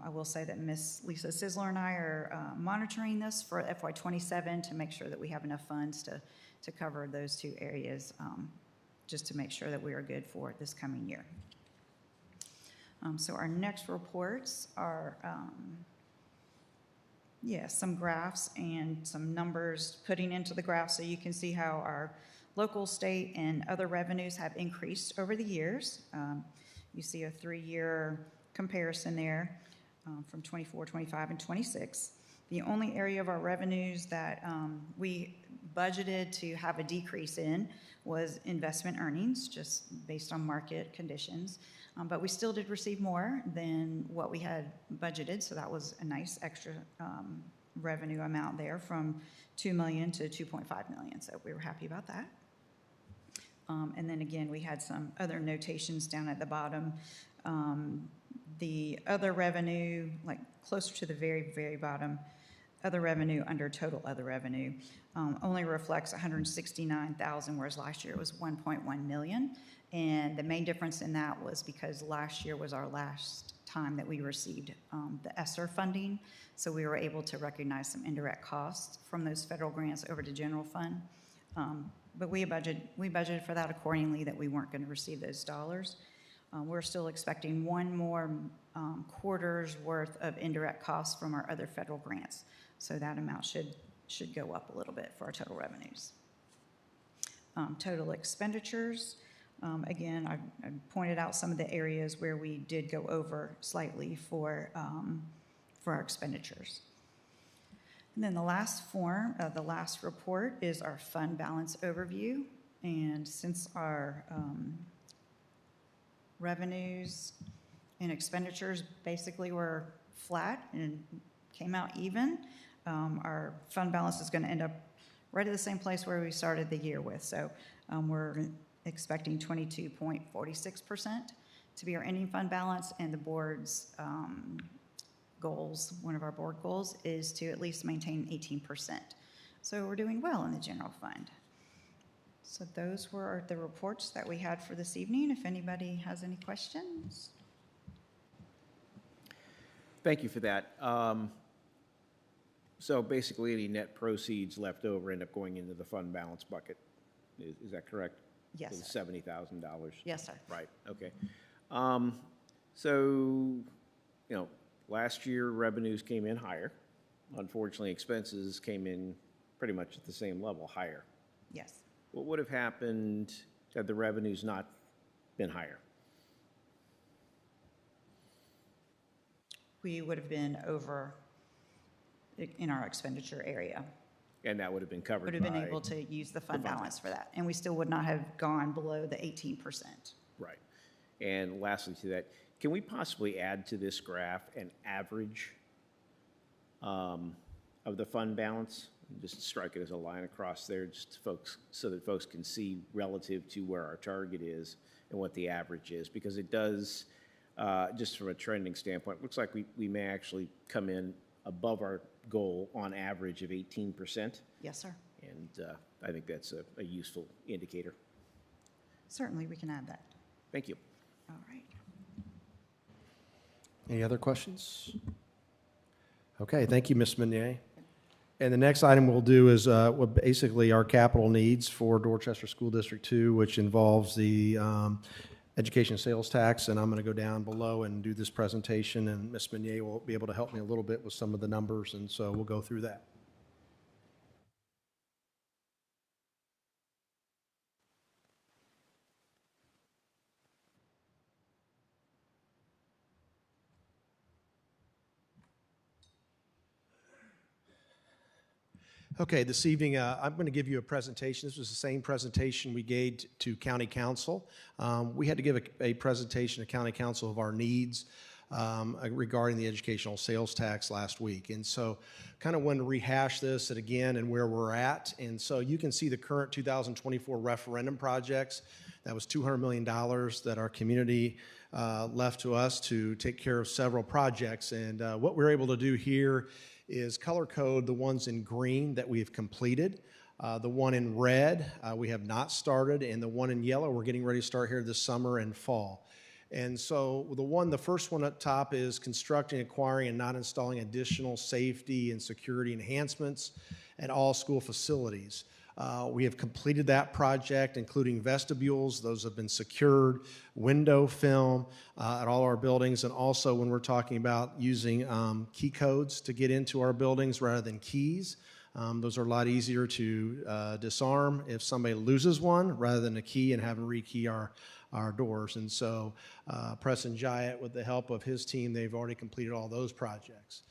I will say that Miss Lisa Sizzler and I are monitoring this for FY27 to make sure that we have enough funds to cover those two areas, just to make sure that we are good for this coming year. So our next reports are some graphs and some numbers putting into the graph so you can see how our local, state, and other revenues have increased over the years. You see a 3-year comparison there from 24, 25, and 26. The only area of our revenues that we budgeted to have a decrease in was investment earnings, just based on market conditions. But we still did receive more than what we had budgeted, so that was a nice extra revenue amount there, from $2 million to $2.5 million, so we were happy about that. And then again, we had some other notations down at the bottom. The other revenue, like closer to the very, very bottom, other revenue under total other revenue, only reflects $169,000, whereas last year it was $1.1 million. And the main difference in that was because last year was our last time that we received the ESSER funding, so we were able to recognize some indirect costs from those federal grants over to general fund. But we budgeted for that accordingly, that we weren't going to receive those dollars. We're still expecting one more quarter's worth of indirect costs from our other federal grants, so that amount should go up a little bit for our total revenues. Total expenditures. Again, I pointed out some of the areas where we did go over slightly for our expenditures. And then the last form, the last report, is our fund balance overview. And since our revenues and expenditures basically were flat and came out even, our fund balance is going to end up right at the same place where we started the year with. So we're expecting 22.46% to be our ending fund balance, and the board's goals, one of our board goals, is to at least maintain 18%. So we're doing well in the general fund. So those were the reports that we had for this evening. If anybody has any questions. Thank you for that. So basically, any net proceeds left over end up going into the fund balance bucket. Is that correct? Yes, The sir. $70,000? Yes, sir. Right, okay. So, you know, last year revenues came in higher. Unfortunately, expenses came in pretty much at the same level, higher. Yes. What would have happened had the revenues not been higher? We would have been over in our expenditure area. And that would have been covered Would have been by- able to use the fund fund balance for that. And we still would not have gone below the 18%. Right. And lastly to that, can we possibly add to this graph an average of the fund balance? Just strike it as a line across there, just folks, so that folks can see relative to where our target is and what the average is, because it does, just from a trending standpoint, looks like we may actually come in above our goal on average of 18%. Yes, sir. And I think that's a useful indicator. Certainly, we can add that. Thank you. All right. Any other questions? Okay, thank you, Ms. Meunier. And the next item we'll do is basically our capital needs for Dorchester School District 2, which involves the education sales tax. And I'm going to go down below and do this presentation, and Ms. Meunier will be able to help me a little bit with some of the numbers, and so we'll go through that. Okay, this evening I'm going to give you a presentation. This was the same presentation we gave to County Council. We had to give a presentation to County Council of our needs regarding the educational sales tax last week. And so kind of want to rehash this again and where we're at. And so you can see the current 2024 referendum projects. That was $200 million that our community left to us to take care of several projects. And what we're able to do here is color code the ones in green that we have completed. The one in red we have not started, and the one in yellow we're getting ready to start here this summer and fall. And so the first one up top is constructing, acquiring, and not installing additional safety and security enhancements at all school facilities. We have completed that project, including vestibules. Those have been secured, window film at all our buildings, and also when we're talking about using key codes to get into our buildings rather than keys. Those are a lot easier to disarm if somebody loses one rather than a key and having to rekey our doors. And so Preston Jyatt, with the help of his team, they've already completed all those projects.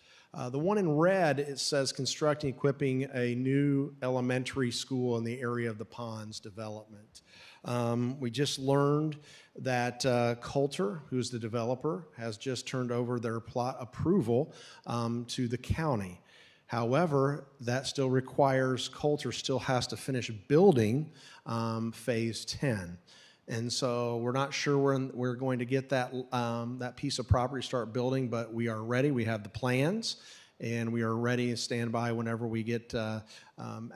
The one in red, it says constructing, equipping a new elementary school in the area of the Ponds development. We just learned that Coulter, who's the developer, has just turned over their plot approval to the county. However, that still requires Coulter still has to finish building phase 10. And so we're not sure when we're going to get that, that piece of property to start building, but we are ready. We have the plans, and we are ready to stand by whenever we get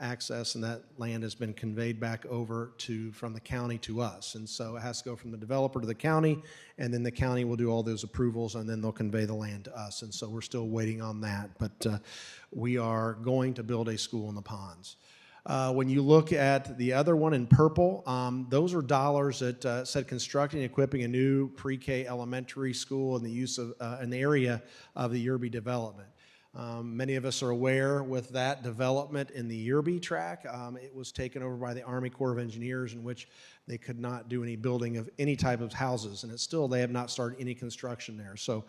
access, and that land has been conveyed back over from the county to us. And so it has to go from the developer to the county, and then the county will do all those approvals, and then they'll convey the land to us. And so we're still waiting on that, but we are going to build a school in the Ponds. When you look at the other one in purple, those are dollars that said constructing and equipping a new pre-K elementary school in the use of in the area of the Yerby development. Many of us are aware with that development in the Yerby track, it was taken over by the Army Corps of Engineers, in which they could not do any building of any type of houses, and it's still, they have not started any construction there. So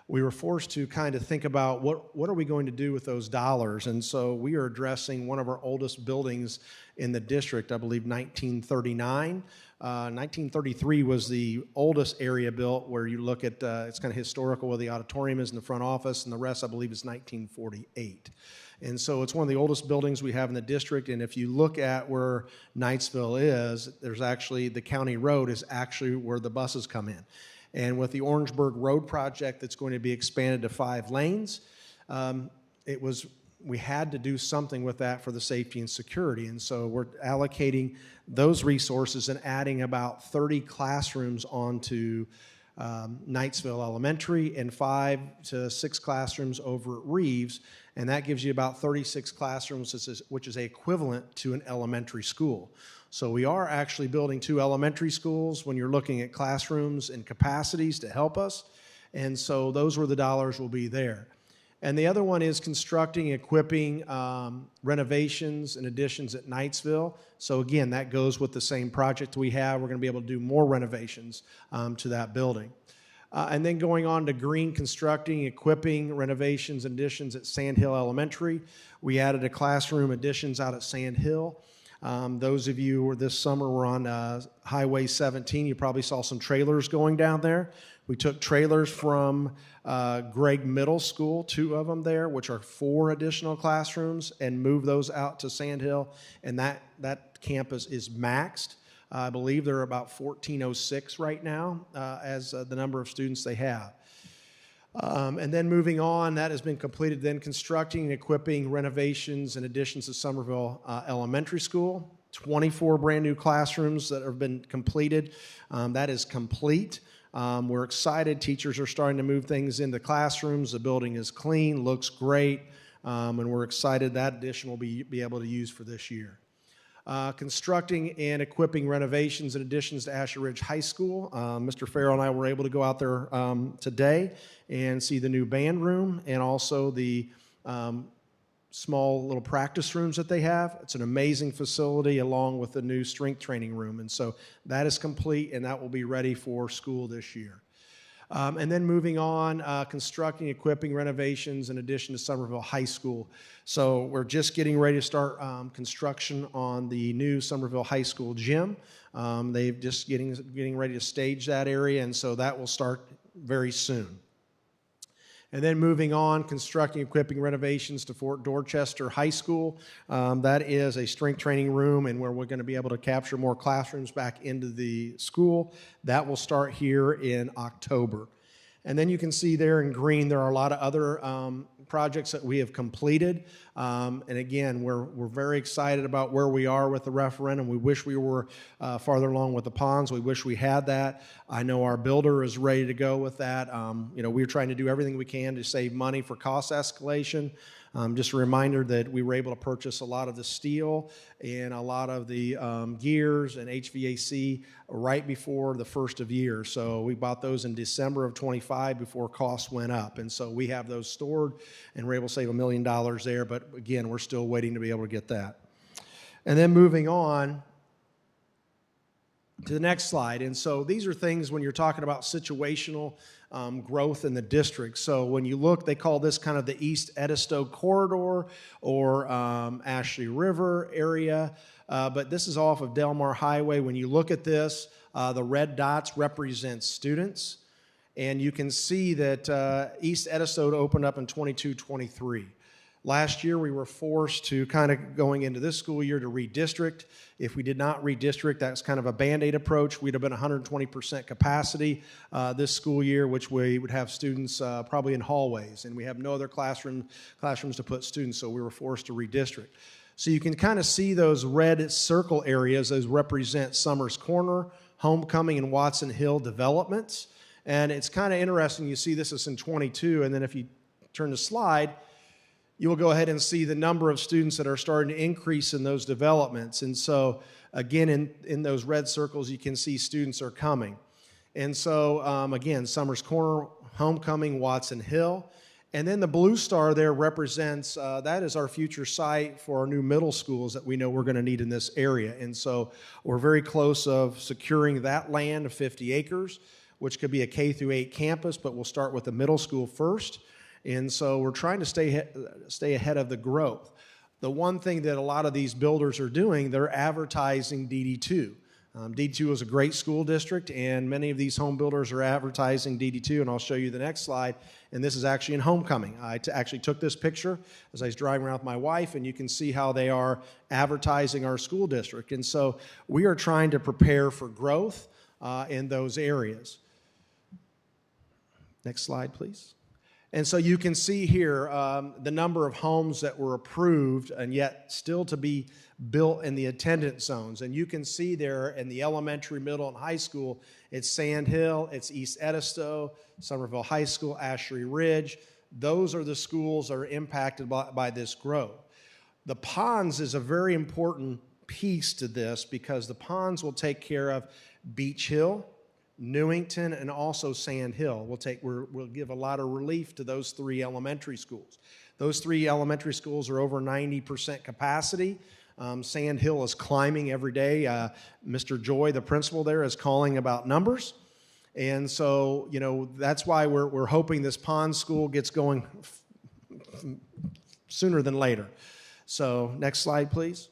we were forced to kind of think about what are we going to do with those dollars. And so we are addressing one of our oldest buildings in the district, I believe 1939. 1933 was the oldest area built, where you look at, it's kind of historical where the auditorium is in the front office, and the rest I believe is 1948. And so it's one of the oldest buildings we have in the district. And if you look at where Knightsville is, there's actually, the county road is actually where the buses come in. And with the Orangeburg Road project that's going to be expanded to 5 lanes, we had to do something with that for the safety and security. And so we're allocating those resources and adding about 30 classrooms onto Knightsville Elementary and 5 to 6 classrooms over at Reeves. And that gives you about 36 classrooms, which is equivalent to an elementary school. So we are actually building 2 elementary schools when you're looking at classrooms and capacities to help us. And so those were the dollars will be there. And the other one is constructing, equipping, renovations and additions at Knightsville. So again, that goes with the same project we have. We're going to be able to do more renovations to that building. And then going on to green, constructing, equipping, renovations, and additions at Sand Hill Elementary. We added a classroom additions out at Sand Hill. Those of you who this summer were on Highway 17, you probably saw some trailers going down there. We took trailers from Gregg Middle School, 2 of them there, which are 4 additional classrooms, and moved those out to Sand Hill. And that campus is maxed. I believe there are about 1,406 right now as the number of students they have. And then moving on, that has been completed. Then constructing, equipping, renovations, and additions to Somerville Elementary School. 24 brand new classrooms that have been completed. That is complete. We're excited. Teachers are starting to move things into classrooms. The building is clean, looks great, and we're excited that addition will be able to use for this year. Constructing and equipping renovations and additions to Asher Ridge High School. Mr. Farrell and I were able to go out there today and see the new band room and also the small little practice rooms that they have. It's an amazing facility along with the new strength training room. And so that is complete and that will be ready for school this year. And then moving on, constructing, equipping, renovations in addition to Somerville High School. So we're just getting ready to start construction on the new Somerville High School gym. They're just getting ready to stage that area, and so that will start very soon. And then moving on, constructing, equipping, renovations to Fort Dorchester High School. That is a strength training room and where we're going to be able to capture more classrooms back into the school. That will start here in October. And then you can see there in green, there are a lot of other projects that we have completed. And again, we're very excited about where we are with the referendum. We wish we were farther along with the ponds. We wish we had that. I know our builder is ready to go with that. We're trying to do everything we can to save money for cost escalation. Just a reminder that we were able to purchase a lot of the steel and a lot of the gears and HVAC right before the first of year. So we bought those in December of 25 before costs went up. And so we have those stored and we're able to save $1 million there. But again, we're still waiting to be able to get that. And then moving on to the next slide. And so these are things when you're talking about situational growth in the district. So when you look, they call this kind of the East Edisto corridor or Ashley River area. But this is off of Delmar Highway. When you look at this, the red dots represent students. And you can see that East Edisto opened up in 22-23. Last year, we were forced to kind of going into this school year to redistrict. If we did not redistrict, that's kind of a Band-Aid approach. We'd have been 120% capacity this school year, which we would have students probably in hallways. And we have no other classrooms to put students, so we were forced to redistrict. So you can kind of see those red circle areas. Those represent Summers Corner, Homecoming, and Watson Hill developments. And it's kind of interesting. You see this is in 22, and then if you turn the slide, you will go ahead and see the number of students that are starting to increase in those developments. And so, again, in those red circles, you can see students are coming. And so, again, Summers Corner, Homecoming, Watson Hill. And then the blue star there represents, that is our future site for our new middle schools that we know we're going to need in this area. And so we're very close of securing that land of 50 acres. which could be a K through 8 campus, but we'll start with the middle school first. And so we're trying to stay ahead of the growth. The one thing that a lot of these builders are doing, they're advertising DD2. DD2 is a great school district, and many of these home builders are advertising DD2, and I'll show you the next slide. And this is actually in Homecoming. I actually took this picture as I was driving around with my wife, and you can see how they are advertising our school district. And so we are trying to prepare for growth in those areas. Next slide, please. And so you can see here the number of homes that were approved and yet still to be built in the attendance zones. And you can see there in the elementary, middle, and high school, it's Sand Hill, it's East Edisto, Somerville High School, Ashery Ridge. Those are the schools that are impacted by this growth. The ponds is a very important piece to this because the ponds will take care of Beach Hill, Newington, and also Sand Hill. We'll give a lot of relief to those 3 elementary schools. Those 3 elementary schools are over 90% capacity. Sand Hill is climbing every day. Mr. Joy, the principal there, is calling about numbers. And so, that's why we're hoping this pond school gets going sooner than later. So next slide, please.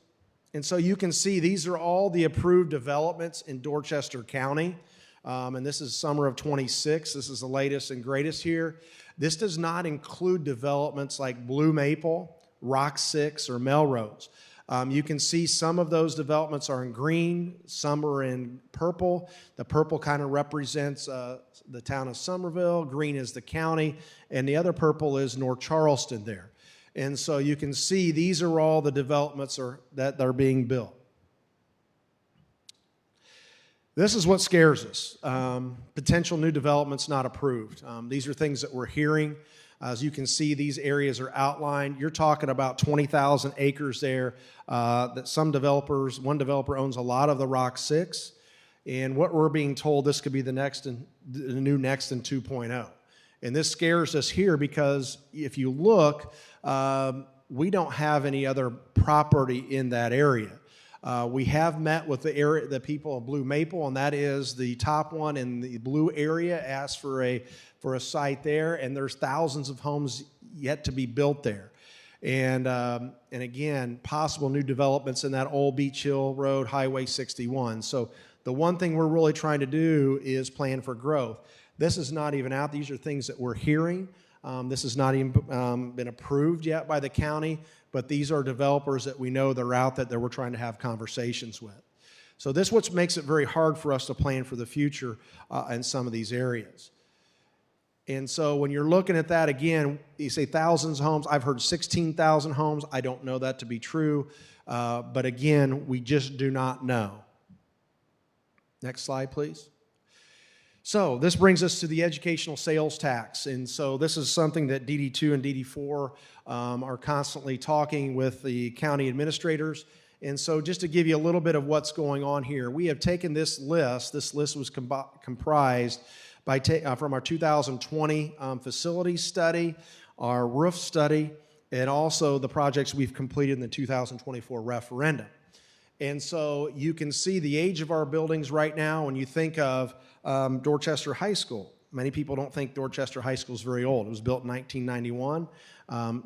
And so you can see these are all the approved developments in Dorchester County. And this is summer of 26. This is the latest and greatest here. This does not include developments like Blue Maple, Rock 6, or Melrose. You can see some of those developments are in green, some are in purple. The purple kind of represents the town of Somerville, green is the county, and the other purple is North Charleston there. And so you can see these are all the developments that are being built. This is what scares us. Potential new developments not approved. These are things that we're hearing. As you can see, these areas are outlined. You're talking about 20,000 acres there that one developer owns a lot of the Rock 6. And what we're being told, this could be the new Nexton 2.0. And this scares us here because if you look, we don't have any other property in that area. We have met with the people of Blue Maple, and that is the top one in the blue area, asked for a site there, and there's thousands of homes yet to be built there. And again, possible new developments in that old Beach Hill Road, Highway 61. So the one thing we're really trying to do is plan for growth. This is not even out. These are things that we're hearing. This has not even been approved yet by the county, but these are developers that we know that are out that we're trying to have conversations with. So this is what makes it very hard for us to plan for the future in some of these areas. And so when you're looking at that, again, you say thousands of homes. I've heard 16,000 homes. I don't know that to be true. But again, we just do not know. Next slide, please. So this brings us to the educational sales tax. And so this is something that DD2 and DD4 are constantly talking with the county administrators. And so just to give you a little bit of what's going on here, we have taken this list. This list was comprised from our 2020 facilities study, our roof study, and also the projects we've completed in the 2024 referendum. And so you can see the age of our buildings right now when you think of Dorchester High School. Many people don't think Dorchester High School is very old. It was built in 1991.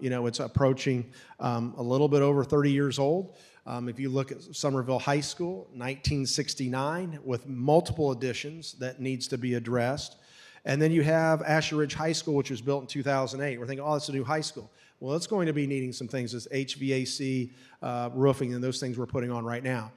It's approaching a little bit over 30 years old. If you look at Somerville High School, 1969, with multiple additions that needs to be addressed. And then you have Ashery Ridge High School, which was built in 2008. We're thinking, oh, it's a new high school. Well, it's going to be needing some things as HVAC, roofing, and those things we're putting on right now.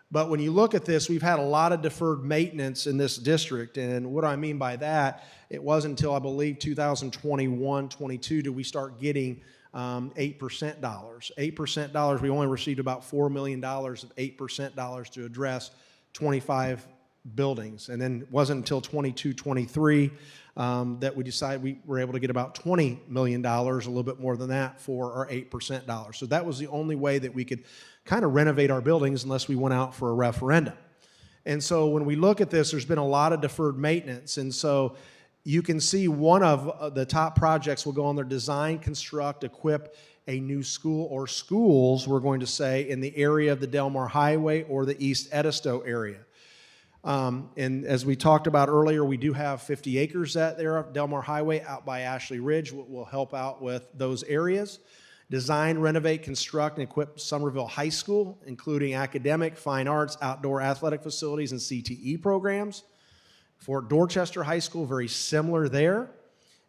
But when you look at this, we've had a lot of deferred maintenance in this district. And what I mean by that, it wasn't until I believe 2021, 22 did we start getting 8% dollars. 8% dollars, we only received about $4 million of 8% dollars to address 25 buildings. And then it wasn't until 22, 23 that we decided we were able to get about $20 million, a little bit more than that, for our 8% dollars. So that was the only way that we could kind of renovate our buildings unless we went out for a referendum. And so when we look at this, there's been a lot of deferred maintenance. And so you can see one of the top projects will go on there: design, construct, equip a new school or schools, we're going to say, in the area of the Delmar Highway or the East Edisto area. And as we talked about earlier, we do have 50 acres there at Delmar Highway out by Ashley Ridge. Will help out with those areas. Design, renovate, construct, and equip Somerville High School, including academic, fine arts, outdoor athletic facilities, and CTE programs. For Dorchester High School, very similar there.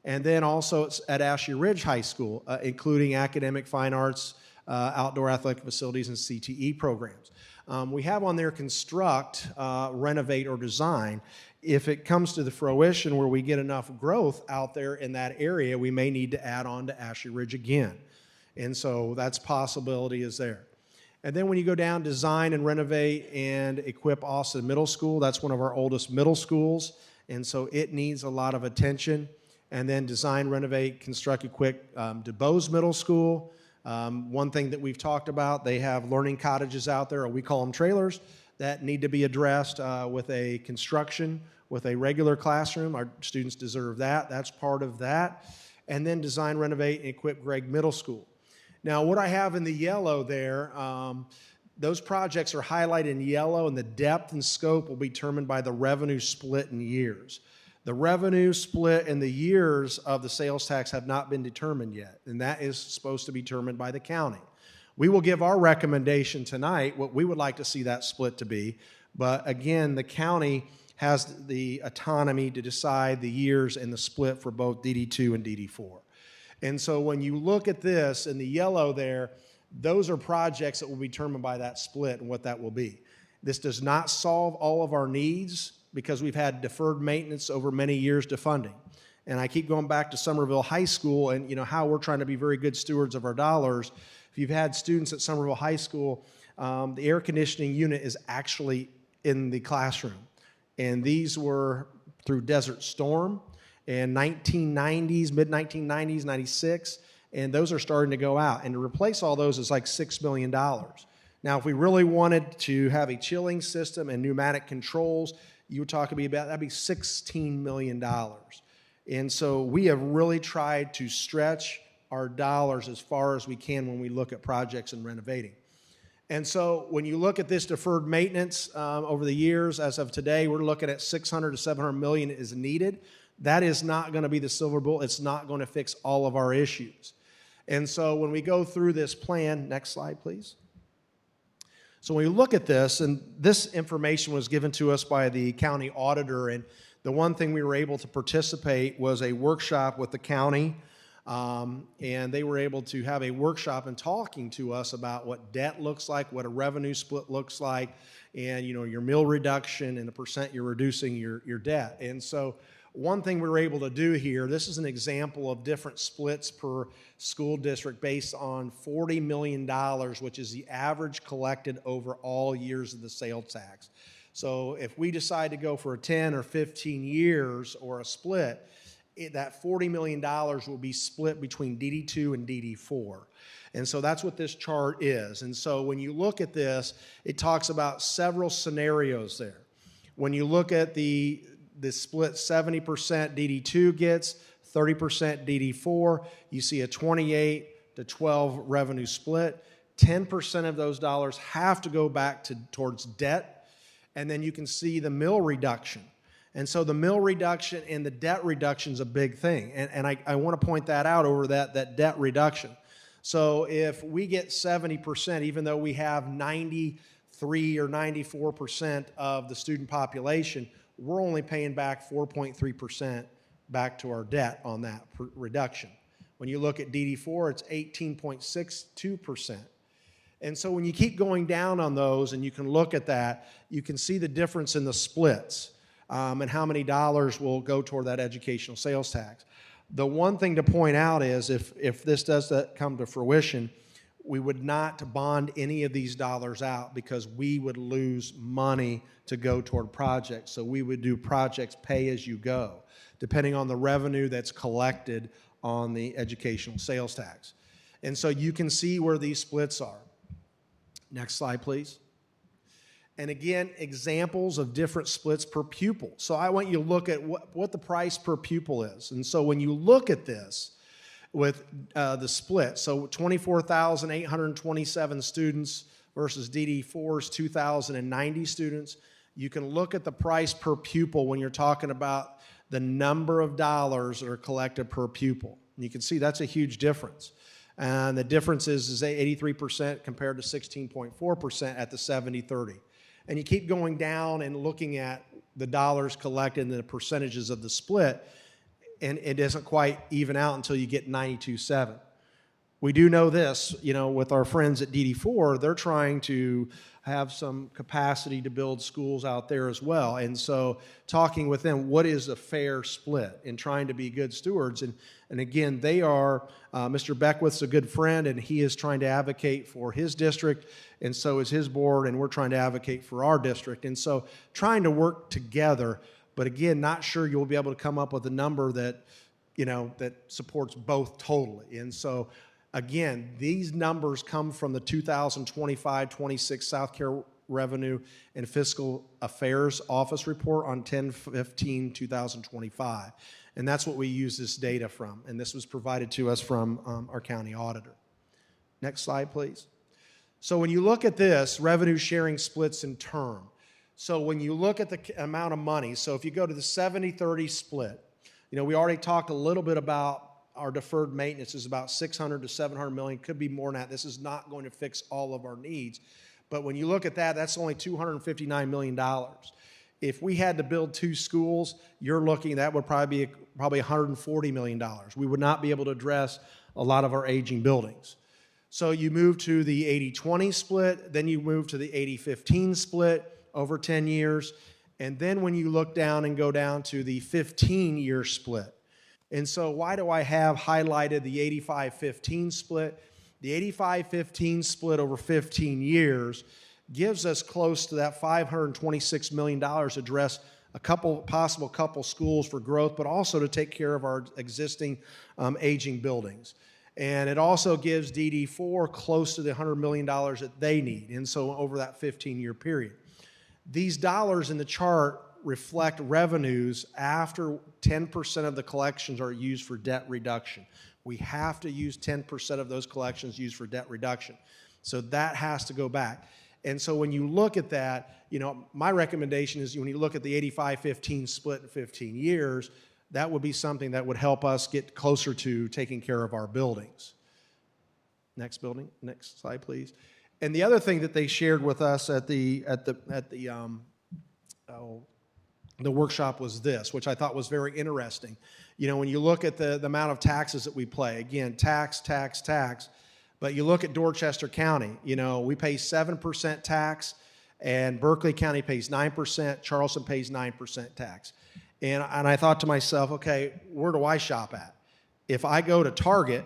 And then also it's at Ashley Ridge High School, including academic, fine arts, outdoor athletic facilities, and CTE programs. We have on there construct, renovate, or design. If it comes to the fruition where we get enough growth out there in that area, we may need to add on to Ashley Ridge again. And so that's possibility is there. And then when you go down, design and renovate and equip Austin Middle School. That's one of our oldest middle schools, and so it needs a lot of attention. And then design, renovate, construct, equip DuBose Middle School. One thing that we've talked about, they have learning cottages out there, or we call them trailers, that need to be addressed with a construction, with a regular classroom. Our students deserve that. That's part of that. And then design, renovate, and equip Gregg Middle School. Now, what I have in the yellow there, those projects are highlighted in yellow, and the depth and scope will be determined by the revenue split in years. The revenue split and the years of the sales tax have not been determined yet, and that is supposed to be determined by the county. We will give our recommendation tonight, what we would like to see that split to be, but again, the county has the autonomy to decide the years and the split for both DD2 and DD4. And so when you look at this in the yellow there, those are projects that will be determined by that split and what that will be. This does not solve all of our needs because we've had deferred maintenance over many years to funding. And I keep going back to Somerville High School and how we're trying to be very good stewards of our dollars. If you've had students at Somerville High School, the air conditioning unit is actually in the classroom. And these were through Desert Storm in 1990s, mid-1990s, 96, and those are starting to go out. And to replace all those is like $6 million. Now, if we really wanted to have a chilling system and pneumatic controls, you would talk about, that'd be $16 million. And so we have really tried to stretch our dollars as far as we can when we look at projects and renovating. And so when you look at this deferred maintenance over the years, as of today, we're looking at $600 to $700 million is needed. That is not going to be the silver bullet. It's not going to fix all of our issues. And so when we go through this plan, next slide, please. So when we look at this, and this information was given to us by the county auditor, and the one thing we were able to participate was a workshop with the county, and they were able to have a workshop and talking to us about what debt looks like, what a revenue split looks like, and your mill reduction and the percent you're reducing your debt. And so one thing we were able to do here, this is an example of different splits per school district based on $40 million, which is the average collected over all years of the sales tax. So if we decide to go for a 10 or 15 years or a split, that $40 million will be split between DD2 and DD4. And so that's what this chart is. And so when you look at this, it talks about several scenarios there. When you look at the split 70% DD2 gets, 30% DD4, you see a 28 to 12 revenue split. 10% of those dollars have to go back towards debt, and then you can see the mill reduction. And so the mill reduction and the debt reduction is a big thing, and I want to point that out over that debt reduction. So if we get 70%, even though we have 93 or 94% of the student population, we're only paying back 4.3% back to our debt on that reduction. When you look at DD4, it's 18.62%. And so when you keep going down on those and you can look at that, you can see the difference in the splits and how many dollars will go toward that educational sales tax. The one thing to point out is if this does come to fruition, we would not bond any of these dollars out because we would lose money to go toward projects. So we would do projects pay as you go, depending on the revenue that's collected on the educational sales tax. And so you can see where these splits are. Next slide, please. And again, examples of different splits per pupil. So I want you to look at what the price per pupil is. And so when you look at this, with the split. So 24,827 students versus DD4's 2,090 students. You can look at the price per pupil when you're talking about the number of dollars that are collected per pupil. And you can see that's a huge difference. And the difference is 83% compared to 16.4% at the 70-30. And you keep going down and looking at the dollars collected and the percentages of the split, and it doesn't quite even out until you get 92.7. We do know this, with our friends at DD4, they're trying to have some capacity to build schools out there as well. And so talking with them, what is a fair split, and trying to be good stewards. And again, they are, Mr. Beckwith's a good friend, and he is trying to advocate for his district, and so is his board, and we're trying to advocate for our district. And so trying to work together, but again, not sure you'll be able to come up with a number that, that supports both totally. And so again, these numbers come from the 2025-26 South Carolina Revenue and Fiscal Affairs Office report on 10/15/2025. And that's what we use this data from. And this was provided to us from our county auditor. Next slide, please. So when you look at this, revenue sharing splits in term. So when you look at the amount of money, so if you go to the 70-30 split, we already talked a little bit about our deferred maintenance is about $600 to $700 million, could be more than that. This is not going to fix all of our needs. But when you look at that, that's only $259 million. If we had to build 2 schools, you're looking, that would probably be $140 million. We would not be able to address a lot of our aging buildings. So you move to the 80-20 split, then you move to the 80-15 split over 10 years, and then when you look down and go down to the 15-year split. And so why do I have highlighted the 85-15 split? The 85-15 split over 15 years gives us close to that $526 million to address a possible couple schools for growth, but also to take care of our existing aging buildings. And it also gives DD4 close to the $100 million that they need, and so over that 15-year period. These dollars in the chart reflect revenues after 10% of the collections are used for debt reduction. We have to use 10% of those collections used for debt reduction. So that has to go back. And so when you look at that, my recommendation is when you look at the 85-15 split in 15 years, that would be something that would help us get closer to taking care of our buildings. Next slide, please. And the other thing that they shared with us at the workshop was this, which I thought was very interesting. When you look at the amount of taxes that we pay, again, tax, but you look at Dorchester County, we pay 7% tax, and Berkeley County pays 9%, Charleston pays 9% tax. And I thought to myself, okay, where do I shop at? If I go to Target,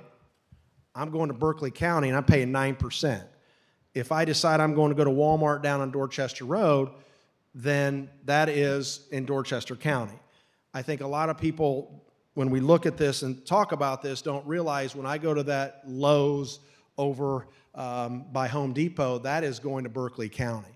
I'm going to Berkeley County and I'm paying 9%. If I decide I'm going to go to Walmart down on Dorchester Road, then that is in Dorchester County. I think a lot of people, when we look at this and talk about this, don't realize when I go to that Lowe's over by Home Depot, that is going to Berkeley County.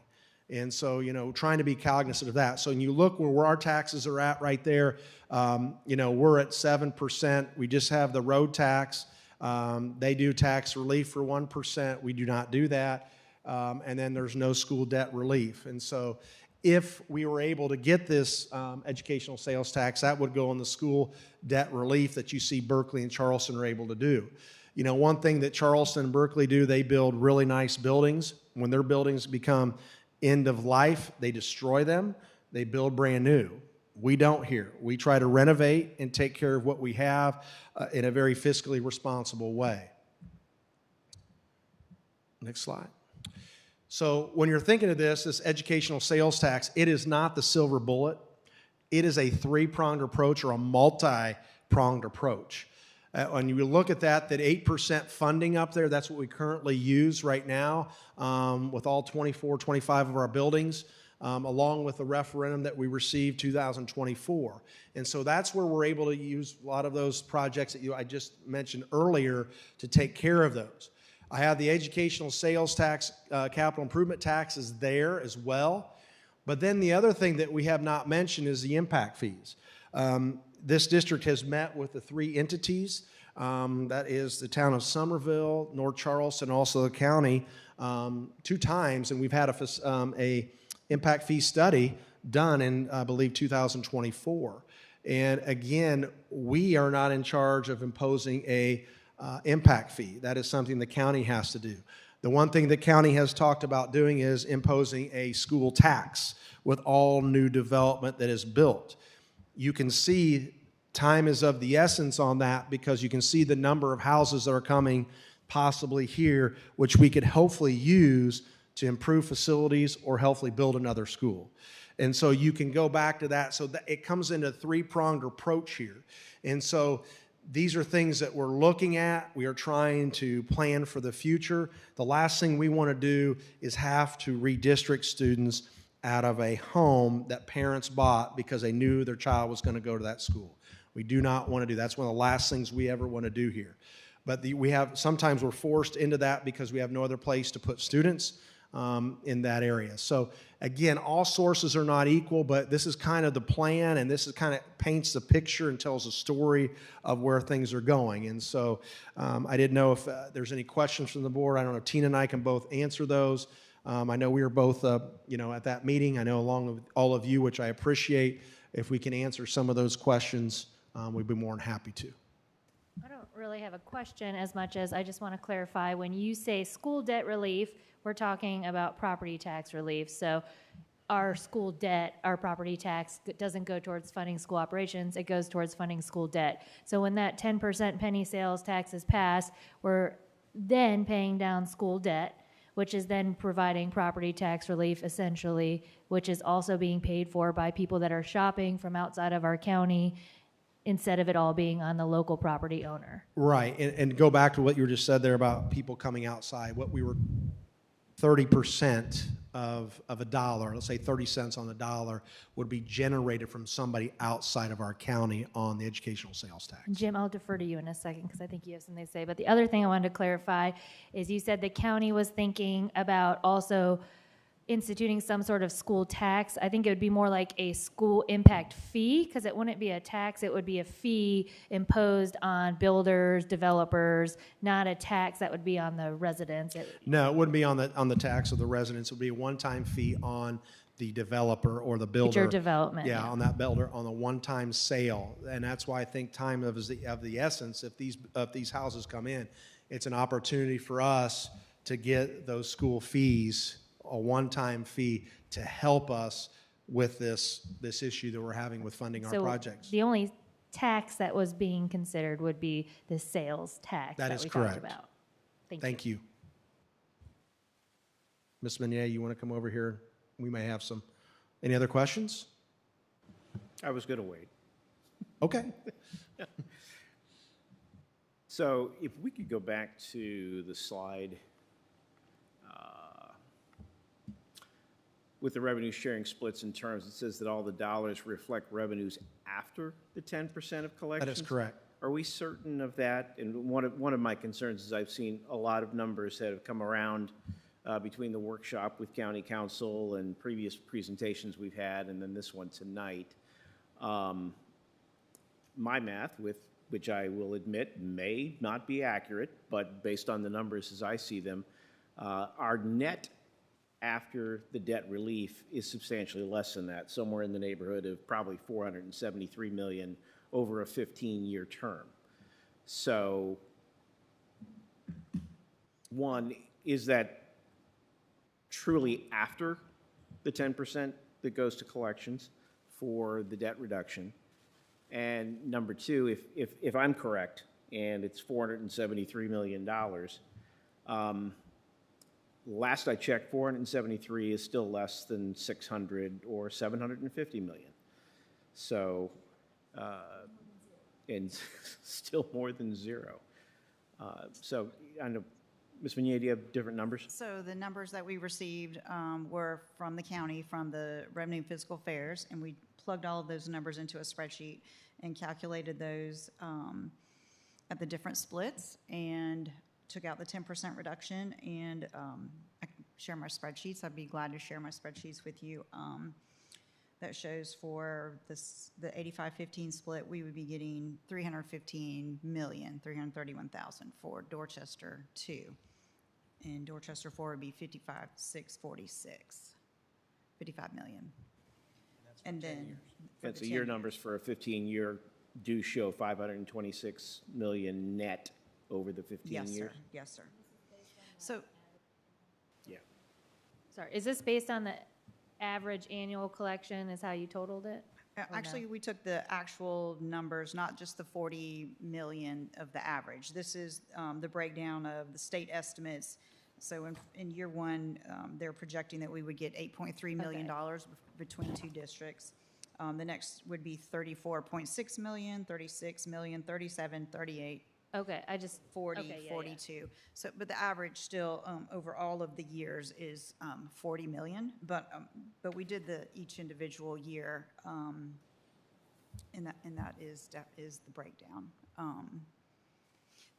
And so, trying to be cognizant of that. So when you look where our taxes are at right there, we're at 7%. We just have the road tax. They do tax relief for 1%. We do not do that. And then there's no school debt relief. And so if we were able to get this educational sales tax, that would go on the school debt relief that you see Berkeley and Charleston are able to do. One thing that Charleston and Berkeley do, they build really nice buildings. When their buildings become end of life, they destroy them. They build brand new. We don't here. We try to renovate and take care of what we have in a very fiscally responsible way. Next slide. So when you're thinking of this educational sales tax, it is not the silver bullet. It is a 3-pronged approach or a multi-pronged approach. When you look at that 8% funding up there, that's what we currently use right now with all 24, 25 of our buildings, along with the referendum that we received 2024. And so that's where we're able to use a lot of those projects that I just mentioned earlier to take care of those. I have the educational sales tax, capital improvement tax is there as well. But then the other thing that we have not mentioned is the impact fees. This district has met with the 3 entities. That is the town of Somerville, North Charleston, also the county 2 times, and we've had a impact fee study done in, I believe, 2024. And again, we are not in charge of imposing a impact fee. That is something the county has to do. The one thing the county has talked about doing is imposing a school tax with all new development that is built. You can see time is of the essence on that because you can see the number of houses that are coming possibly here, which we could hopefully use to improve facilities or hopefully build another school. And so you can go back to that. So that it comes into a three-pronged approach here. And so these are things that we're looking at. We are trying to plan for the future. The last thing we want to do is have to redistrict students out of a home that parents bought because they knew their child was going to go to that school. We do not want to do that. That's one of the last things we ever want to do here. But sometimes we're forced into that because we have no other place to put students in that area. So again, all sources are not equal, but this is kind of the plan, and this is kind of paints the picture and tells a story of where things are going. And so I didn't know if there's any questions from the board. I don't know if Tina and I can both answer those. I know we were both, at that meeting. I know along with all of you, which I appreciate. If we can answer some of those questions, we'd be more than happy to. I don't really have a question as much as I just want to clarify. When you say school debt relief, we're talking about property tax relief. So our school debt, our property tax doesn't go towards funding school operations. It goes towards funding school debt. So when that 10% penny sales tax is passed, we're then paying down school debt, which is then providing property tax relief essentially, which is also being paid for by people that are shopping from outside of our county instead of it all being on the local property owner. Right, and go back to what you just said there about people coming outside. What we were 30% of a dollar, let's say 30 cents on the dollar, would be generated from somebody outside of our county on the educational sales tax. Jim, I'll defer to you in a second because I think you have something to say. But the other thing I wanted to clarify is you said the county was thinking about also instituting some sort of school tax. I think it would be more like a school impact fee because it wouldn't be a tax. It would be a fee imposed on builders, developers, not a tax that would be on the residents. No, it wouldn't be on the tax of the residents. It would be a one-time fee on the developer or the builder. Future development. Yeah, on that builder, on a one-time sale. And that's why I think time of the essence. If these houses come in, it's an opportunity for us to get those school fees, a one-time fee, to help us with this issue that we're having with funding our projects. The only tax that was being considered would be the sales tax that is we correct. talked about. Thank you. Ms. Meunier, you want to come over here? We may have any other questions? I was going to wait. Okay. So if we could go back to the slide with the revenue sharing splits in terms, it says that all the dollars reflect revenues after the 10% of collections. That is correct. Are we certain of that? And one of my concerns is I've seen a lot of numbers that have come around between the workshop with county council and previous presentations we've had, and then this one tonight. My math, which I will admit may not be accurate, but based on the numbers as I see them, our net after the debt relief is substantially less than that, somewhere in the neighborhood of probably $473 million over a 15-year term. So, one, is that truly after the 10% that goes to collections for the debt reduction? And number two, if I'm correct, and it's $473 million, last I checked, 473 is still less than 600 or 750 million. So, and still more than zero. So, I know, Ms. Meunier, do you have different numbers? So the numbers that we received were from the county, from the Revenue and Fiscal Affairs, and we plugged all of those numbers into a spreadsheet and calculated those at the different splits and took out the 10% reduction. And I can share my spreadsheets. I'd be glad to share my spreadsheets with you. That shows for the 85-15 split, we would be getting $315,331,000 for Dorchester 2. And Dorchester 4 would be $55,646. 55 million. And then. for And the so 10 your years. numbers for a 15-year do show 526 million net over the 15 Yes, sir. years? Yes, sir. So, Yeah. Sorry, is this based on the average annual collection is how you totaled it? Or no? actually, we took the actual numbers, not just the 40 million of the average. This is the breakdown of the state estimates. So in year one, they're projecting that we would get $8.3 million between two districts. The next would be 34.6 million, 36 million, 37, 38, Okay, I just 40, okay, yeah, 42. So, but the average still over all of the years is 40 million. But we did each individual year, and that is the breakdown.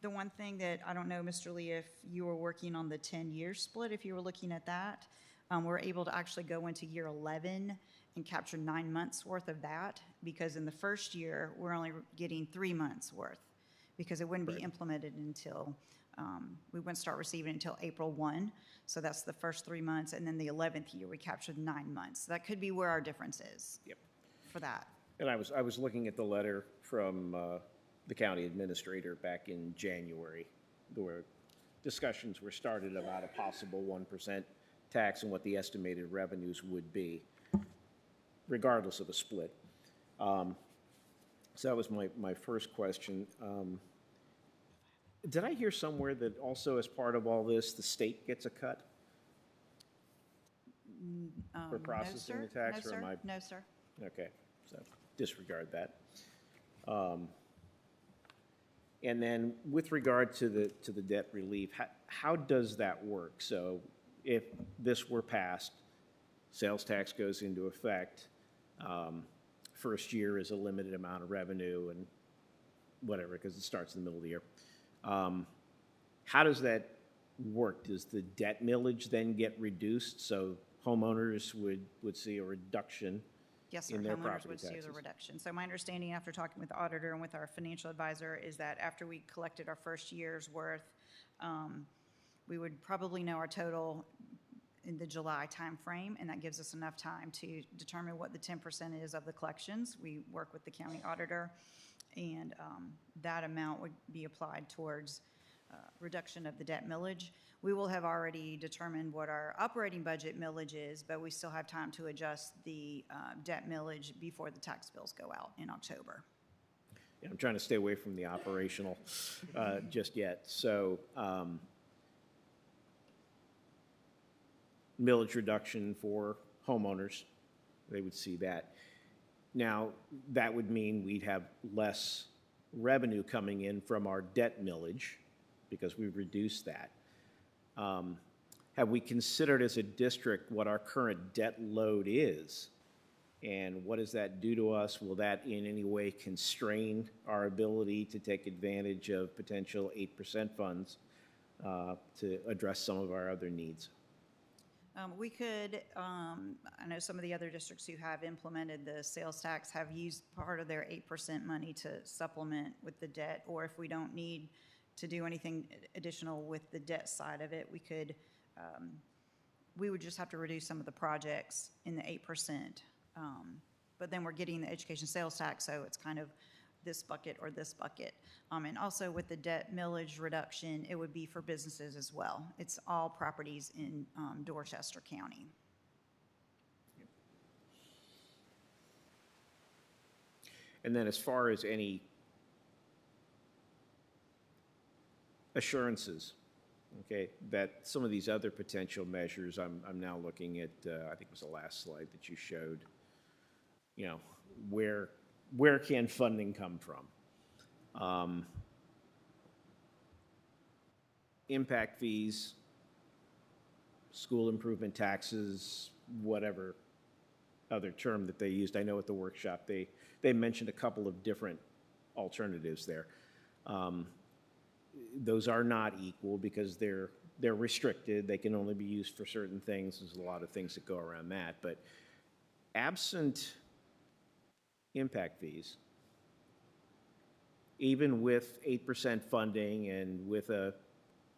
The one thing that I don't know, Mr. Lee, if you were working on the 10-year split, if you were looking at that, we're able to actually go into year 11 and capture 9 months worth of that, because in the first year we're only getting 3 months worth, because it wouldn't be implemented until, we wouldn't start receiving until April 1. So that's the first 3 months. And then the 11th year, we captured 9 months. That could be where our difference is for that. And I was looking at the letter from the county administrator back in January, where discussions were started about a possible 1% tax and what the estimated revenues would be, regardless of a split. So that was my first question. Did I hear somewhere that also as part of all this, the state gets a cut for processing the tax? No, or am I? sir. No, sir. Okay, so disregard that. And then with regard to the debt relief, how does that work? So if this were passed, sales tax goes into effect, first year is a limited amount of revenue and whatever, because it starts in the middle of the year. How does that work? Does the debt millage then get reduced, so homeowners would see a reduction Yes, sir. in their Homeowners property would see taxes? the reduction. So my understanding after talking with the auditor and with our financial advisor is that after we collected our first year's worth, we would probably know our total in the July timeframe, and that gives us enough time to determine what the 10% is of the collections. We work with the county auditor, and that amount would be applied towards reduction of the debt millage. We will have already determined what our operating budget millage is, but we still have time to adjust the debt millage before the tax bills go out in October. Yeah, I'm trying to stay away from the operational just yet. So millage reduction for homeowners, they would see that. Now, that would mean we'd have less revenue coming in from our debt millage because we've reduced that. Have we considered as a district what our current debt load is? And what does that do to us? Will that in any way constrain our ability to take advantage of potential 8% funds to address some of our other needs? We could, I know some of the other districts who have implemented the sales tax have used part of their 8% money to supplement with the debt, or if we don't need to do anything additional with the debt side of it, we could, we would just have to reduce some of the projects in the 8%. But then we're getting the education sales tax, so it's kind of this bucket or this bucket. And also with the debt millage reduction, it would be for businesses as well. It's all properties in Dorchester County. And then as far as any assurances, okay, that some of these other potential measures, I'm now looking at, I think it was the last slide that you showed, you know, where can funding come from? Impact fees, school improvement taxes, whatever other term that they used. I know at the workshop they mentioned a couple of different alternatives there. Those are not equal because they're restricted. They can only be used for certain things. There's a lot of things that go around that. But absent impact fees, even with 8% funding and with a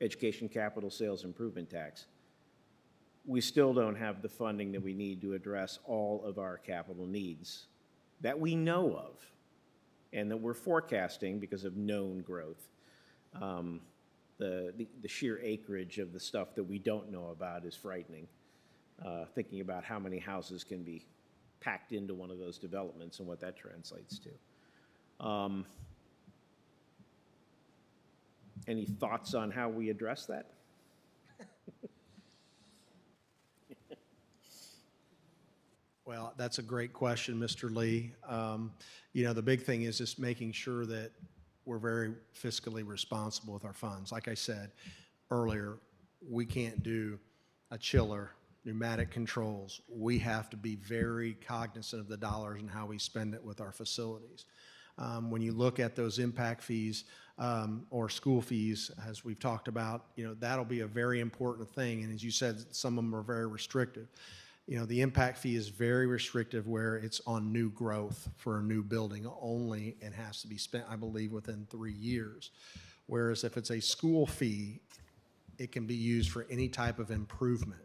education capital sales improvement tax, we still don't have the funding that we need to address all of our capital needs that we know of and that we're forecasting because of known growth. The sheer acreage of the stuff that we don't know about is frightening. Thinking about how many houses can be packed into one of those developments and what that translates to. Any thoughts on how we address that? Well, that's a great question, Mr. Lee. You know, the big thing is just making sure that we're very fiscally responsible with our funds. Like I said earlier, we can't do a chiller, pneumatic controls. We have to be very cognizant of the dollars and how we spend it with our facilities. When you look at those impact fees or school fees, as we've talked about, you know, that'll be a very important thing. And as you said, some of them are very restrictive. You know, the impact fee is very restrictive where it's on new growth for a new building only and has to be spent, I believe, within 3 years. Whereas if it's a school fee, it can be used for any type of improvement.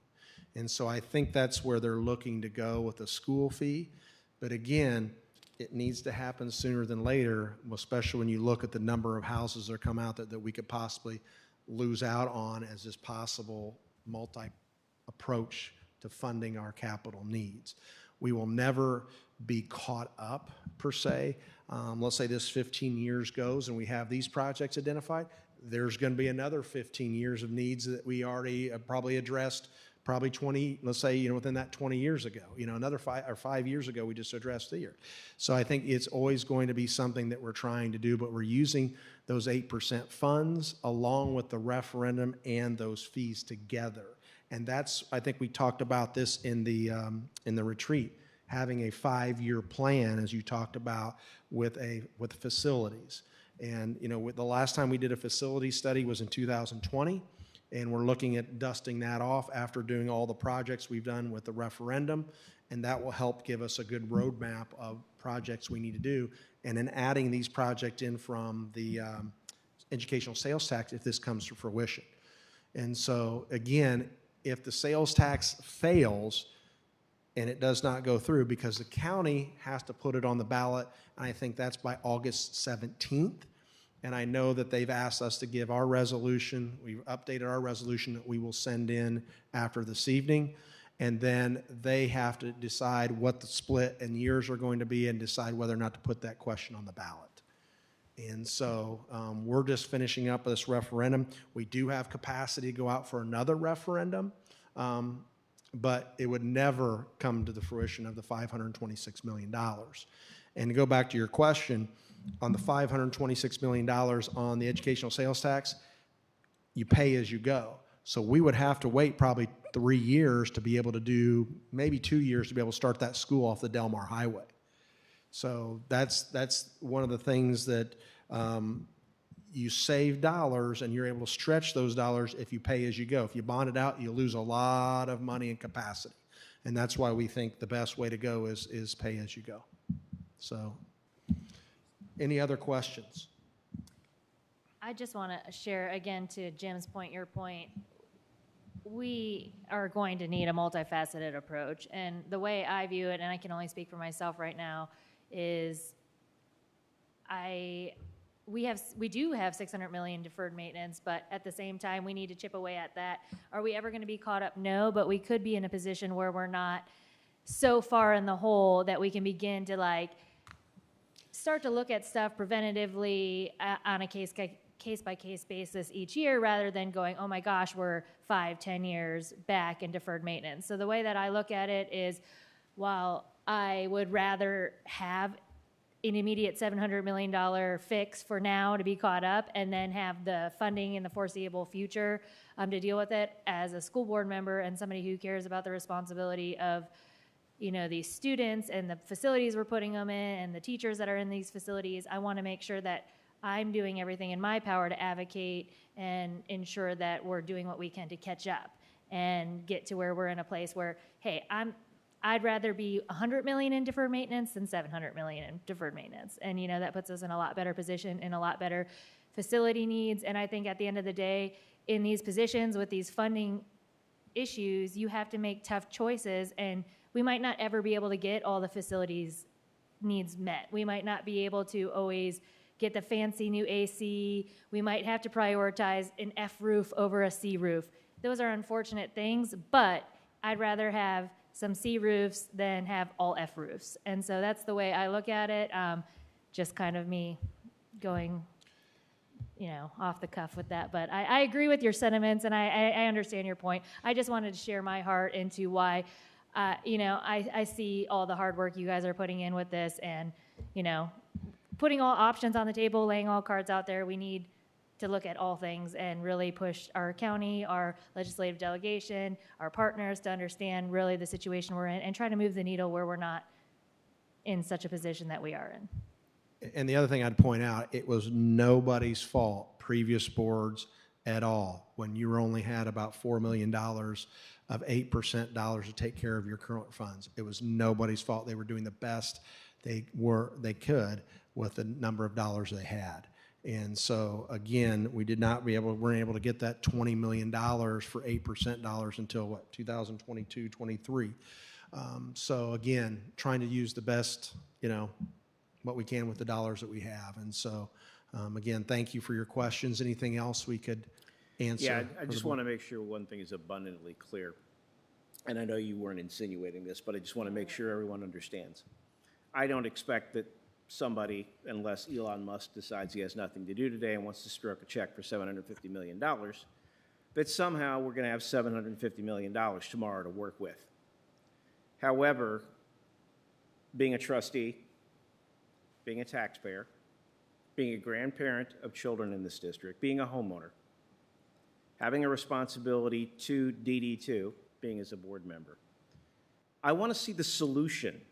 And so I think that's where they're looking to go with a school fee. But again, it needs to happen sooner than later, especially when you look at the number of houses that come out that we could possibly lose out on as this possible multi-approach to funding our capital needs. We will never be caught up, per se. Let's say this 15 years goes and we have these projects identified. There's going to be another 15 years of needs that we already probably addressed, probably 20, let's say, you know, within that 20 years ago. You know, another 5 years ago, we just addressed the year. So I think it's always going to be something that we're trying to do, but we're using those 8% funds along with the referendum and those fees together. And that's, I think we talked about this in the retreat, having a 5-year plan, as you talked about, with facilities. And, you know, with the last time we did a facility study was in 2020, and we're looking at dusting that off after doing all the projects we've done with the referendum, and that will help give us a good roadmap of projects we need to do. And then adding these projects in from the educational sales tax if this comes to fruition. And so, again, if the sales tax fails and it does not go through, because the county has to put it on the ballot, and I think that's by August 17th. And I know that they've asked us to give our resolution. We've updated our resolution that we will send in after this evening. And then they have to decide what the split and years are going to be and decide whether or not to put that question on the ballot. And so we're just finishing up this referendum. We do have capacity to go out for another referendum, but it would never come to the fruition of the $526 million. And to go back to your question, on the $526 million on the educational sales tax, you pay as you go. So we would have to wait probably 3 years to be able to do, maybe 2 years to be able to start that school off the Delmar Highway. So that's one of the things that you save dollars and you're able to stretch those dollars if you pay as you go. If you bond it out, you lose a lot of money and capacity. And that's why we think the best way to go is pay as you go. So any other questions? I just want to share again to Jim's point, your point. We are going to need a multifaceted approach. And the way I view it, and I can only speak for myself right now, is we do have $600 million deferred maintenance, but at the same time, we need to chip away at that. Are we ever going to be caught up? No, but we could be in a position where we're not so far in the hole that we can begin to start to look at stuff preventatively on a case-by-case basis each year, rather than going, oh my gosh, we're 5-10 years back in deferred maintenance. So the way that I look at it is, while I would rather have an immediate $700 million fix for now to be caught up and then have the funding in the foreseeable future to deal with it, as a school board member and somebody who cares about the responsibility of these students and the facilities we're putting them in and the teachers that are in these facilities, I want to make sure that I'm doing everything in my power to advocate and ensure that we're doing what we can to catch up and get to where we're in a place where, hey, I'd rather be $100 million in deferred maintenance than $700 million in deferred maintenance. And, that puts us in a lot better position and a lot better facility needs. And I think at the end of the day, in these positions with these funding issues, you have to make tough choices, and we might not ever be able to get all the facilities needs met. We might not be able to always get the fancy new AC. We might have to prioritize an F roof over a C roof. Those are unfortunate things, but I'd rather have some C roofs than have all F roofs. And so that's the way I look at it. Just kind of me going, off the cuff with that. But I agree with your sentiments, and I understand your point. I just wanted to share my heart into why, I see all the hard work you guys are putting in with this, and, putting all options on the table, laying all cards out there. We need to look at all things and really push our county, our legislative delegation, our partners to understand really the situation we're in and try to move the needle where we're not in such a position that we are in. And the other thing I'd point out, it was nobody's fault, previous boards at all, when you only had about $4 million of 8% dollars to take care of your current funds. It was nobody's fault. They were doing the best they could with the number of dollars they had. And so again, we weren't able to get that $20 million for 8% dollars until 2022, 23. So again, trying to use the best, what we can with the dollars that we have. And so, again, thank you for your questions. Anything else we could answer? Yeah, I just want to make sure one thing is abundantly clear. And I know you weren't insinuating this, but I just want to make sure everyone understands. I don't expect that somebody, unless Elon Musk decides he has nothing to do today and wants to stroke a check for $750 million, that somehow we're going to have $750 million tomorrow to work with. However, being a trustee, being a taxpayer, being a grandparent of children in this district, being a homeowner, having a responsibility to DD2, being as a board member, I want to see the solution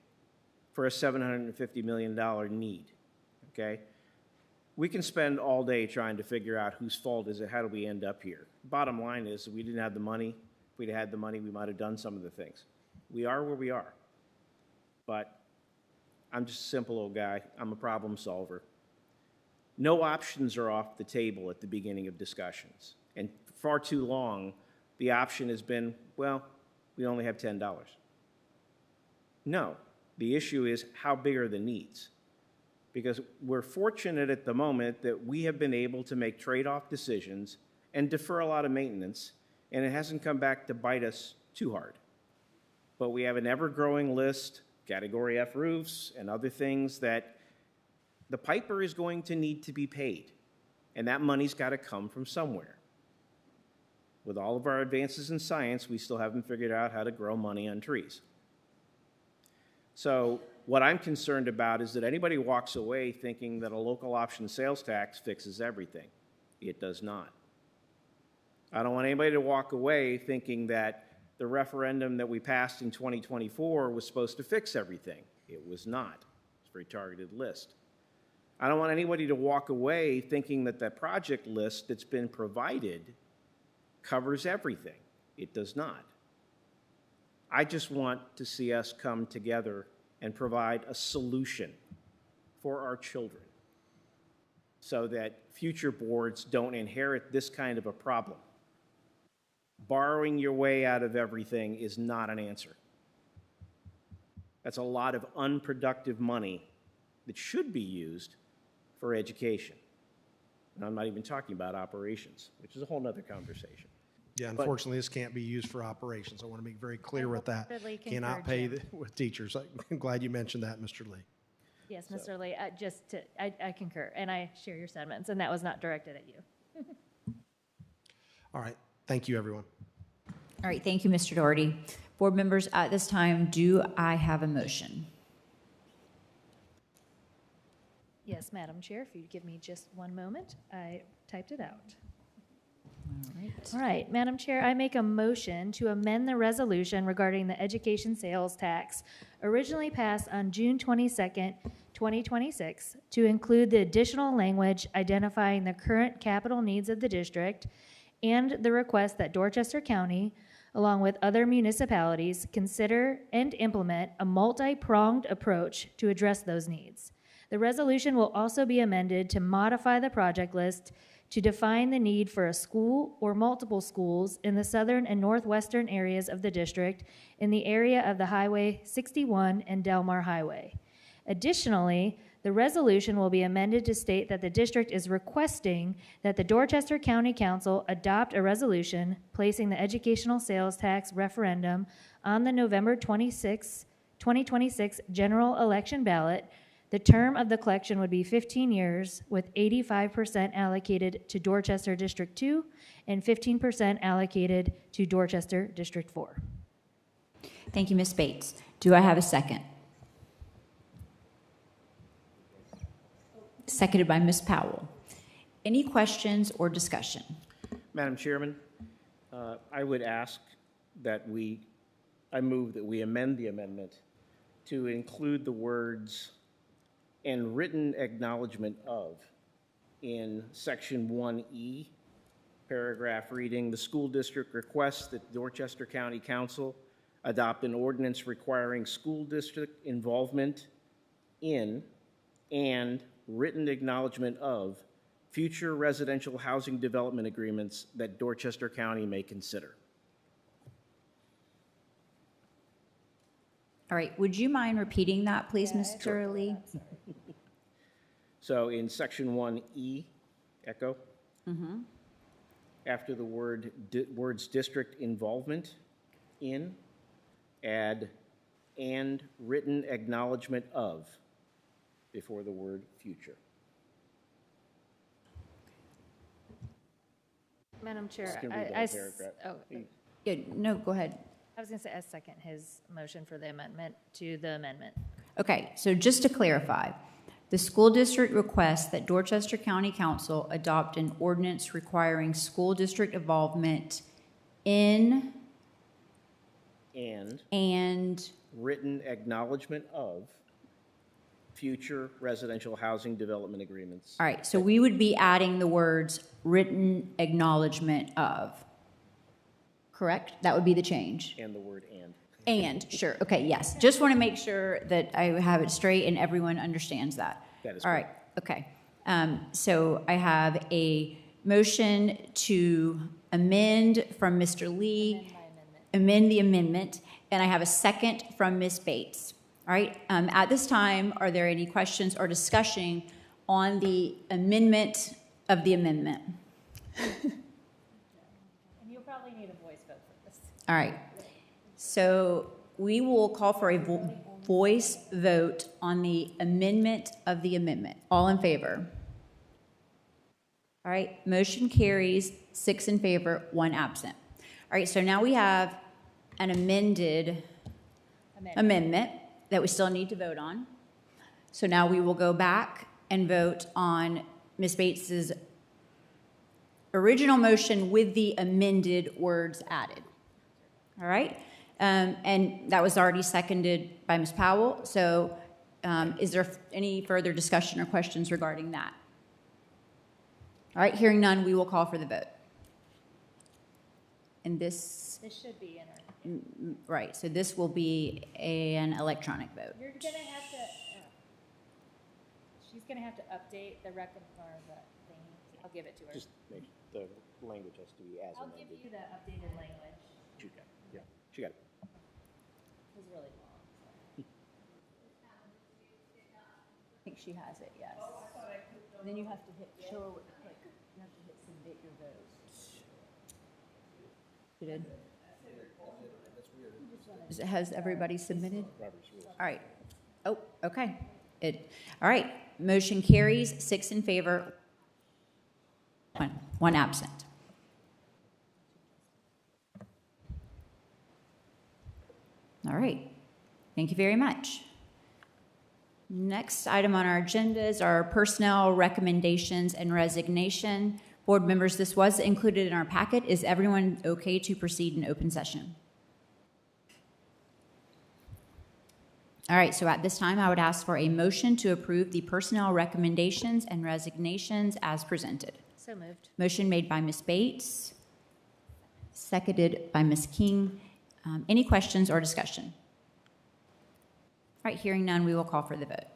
for a $750 million need, okay? We can spend all day trying to figure out whose fault is it, how do we end up here? Bottom line is, we didn't have the money. If we'd had the money, we might have done some of the things. We are where we are. But I'm just a simple old guy. I'm a problem solver. No options are off the table at the beginning of discussions. And far too long, the option has been, well, we only have $10. No. The issue is, how big are the needs? Because we're fortunate at the moment that we have been able to make trade-off decisions and defer a lot of maintenance, and it hasn't come back to bite us too hard. But we have an ever-growing list, Category F roofs and other things that the piper is going to need to be paid, and that money's got to come from somewhere. With all of our advances in science, we still haven't figured out how to grow money on trees. So what I'm concerned about is that anybody walks away thinking that a local option sales tax fixes everything. It does not. I don't want anybody to walk away thinking that the referendum that we passed in 2024 was supposed to fix everything. It was not. It's a very targeted list. I don't want anybody to walk away thinking that the project list that's been provided covers everything. It does not. I just want to see us come together and provide a solution for our children so that future boards don't inherit this kind of a problem. Borrowing your way out of everything is not an answer. That's a lot of unproductive money that should be used for education. And I'm not even talking about operations, which is a whole other conversation. Yeah, unfortunately, this can't be used for operations. I want to make very clear with that. Cannot pay with teachers. I'm glad you mentioned that, Mr. Lee. Yes, Mr. Lee, I concur, and I share your sentiments, and that was not directed at you. All right. Thank you, everyone. All right, thank you, Mr. Doherty. Board members, at this time, do I have a motion? Yes, Madam Chair, if you'd give me just one moment, I typed it out. All right, Madam Chair, I make a motion to amend the resolution regarding the education sales tax originally passed on June 22nd, 2026, to include the additional language identifying the current capital needs of the district and the request that Dorchester County, along with other municipalities, consider and implement a multi-pronged approach to address those needs. The resolution will also be amended to modify the project list to define the need for a school or multiple schools in the southern and northwestern areas of the district in the area of the Highway 61 and Delmar Highway. Additionally, the resolution will be amended to state that the district is requesting that the Dorchester County Council adopt a resolution placing the educational sales tax referendum on the November 26, 2026 general election ballot. The term of the collection would be 15 years, with 85% allocated to Dorchester District 2 and 15% allocated to Dorchester District 4. Thank you, Ms. Bates. Do I have a second? Seconded by Ms. Powell. Any questions or discussion? Madam Chairman, I would ask that I move that we amend the amendment to include the words "and written acknowledgement of" in section 1E, paragraph reading, "The school district requests that Dorchester County Council adopt an ordinance requiring school district involvement in and written acknowledgement of future residential housing development agreements that Dorchester County may consider." All right, would you mind repeating that, please, Mr. Lee? So in section 1E, echo, after the words district involvement in, add "and written acknowledgement of" before the word future. Madam Chair, Just gonna read the whole paragraph. Yeah, no, go ahead. I was going to say I second his motion for the amendment to the amendment. Okay, so just to clarify, the school district requests that Dorchester County Council adopt an ordinance requiring school district involvement in and written acknowledgement of future residential housing development agreements. all right, so we would be adding the words written acknowledgement of, correct? That would be the change. And the word "and." And, sure, okay, yes. Just want to make sure that I have it straight and everyone understands that. That is all right, okay. So I have a motion to amend from Mr. Lee, amend the amendment, and I have a second from Ms. Bates. All right, at this time, are there any questions or discussion on the amendment of the amendment? And you'll probably need a voice vote for this. All right, so we will call for a voice vote on the amendment of the amendment. All in favor? All right, motion carries 6 in favor, 1 absent. All right, so now we have an amended amendment that we still need to vote on. So now we will go back and vote on Ms. Bates's original motion with the amended words added. All right? And that was already seconded by Ms. Powell. So is there any further discussion or questions regarding that? All right, hearing none, we will call for the vote. And this, should be in our. right, so this will be an electronic vote. You're gonna have to. She's gonna have to update the record or the thing. I'll give it to her. Just make the language has to be as I'll amended. give you the updated language. She got it. Yeah, she got it. It was really long. I think she has it, yes. And then you have to hit show, like, you have to hit submit your vote. You did? Has everybody submitted? All right. Oh, okay. All right. Motion carries 6 in favor, 1 absent. All right. Thank you very much. Next item on our agenda is our personnel recommendations and resignation. Board members, this was included in our packet. Is everyone okay to proceed in open session? All right, so at this time, I would ask for a motion to approve the personnel recommendations and resignations as presented. So moved. Motion made by Ms. Bates, seconded by Ms. King. Any questions or discussion? All right, hearing none, we will call for the vote.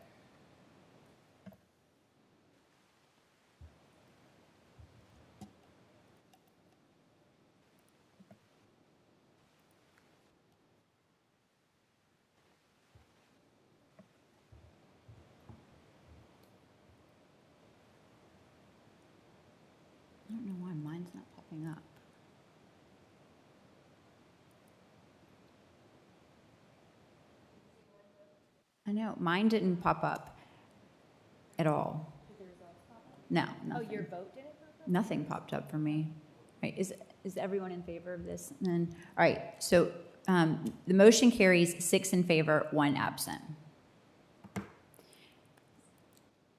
I know, mine didn't pop up at all. No, Oh, nothing. your vote didn't pop up? Nothing popped up for me. Right, is everyone in favor of this? And then, all right, so the motion carries 6 in favor, 1 absent. All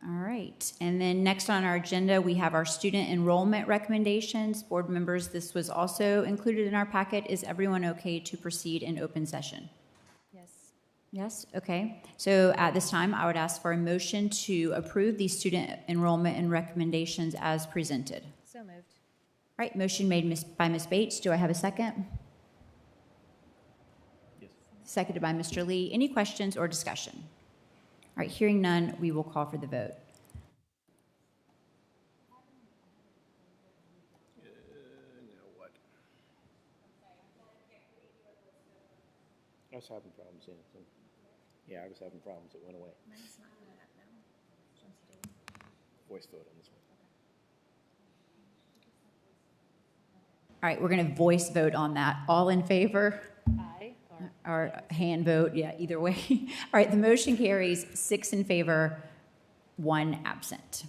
right, and then next on our agenda, we have our student enrollment recommendations. Board members, this was also included in our packet. Is everyone okay to proceed in open session? Yes. Yes, okay. So at this time, I would ask for a motion to approve the student enrollment and recommendations as presented. So moved. All right, motion made by Ms. Bates. Do I have a second? Yes. Seconded by Mr. Lee. Any questions or discussion? All right, hearing none, we will call for the vote. Now what? I was having problems, yeah. I was having problems. It went away. Voice vote on this one. All right, we're going to voice vote on that. All in favor? Aye. Or hand vote, yeah, either way. All right, the motion carries 6 in favor, 1 absent.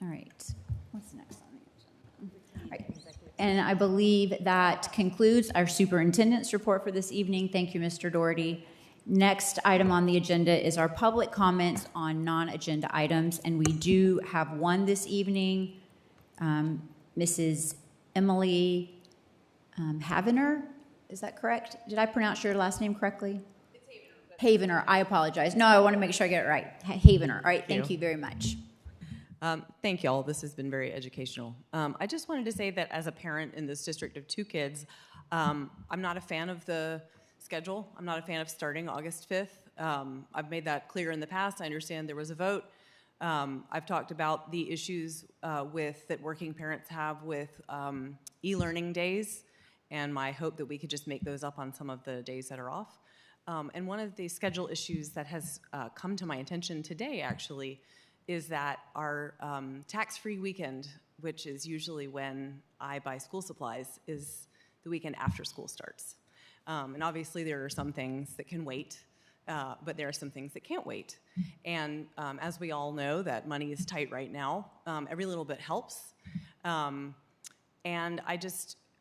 All right, what's next on the agenda? All right, and I believe that concludes our superintendent's report for this evening. Thank you, Mr. Doherty. Next item on the agenda is our public comments on non-agenda items, and we do have one this evening. Mrs. Emily Havener, is that correct? Did I pronounce your last name correctly? It's Havener. I apologize. No, I want to make sure I get it right. Havener. All right, thank you very much. Thank you all. This has been very educational. I just wanted to say that as a parent in this district of 2 kids, I'm not a fan of the schedule. I'm not a fan of starting August 5th. I've made that clear in the past. I understand there was a vote. I've talked about the issues that working parents have with e-learning days, and my hope that we could just make those up on some of the days that are off. And one of the schedule issues that has come to my attention today, actually, is that our tax-free weekend, which is usually when I buy school supplies, is the weekend after school starts. And obviously there are some things that can wait, but there are some things that can't wait. And as we all know, that money is tight right now. Every little bit helps. And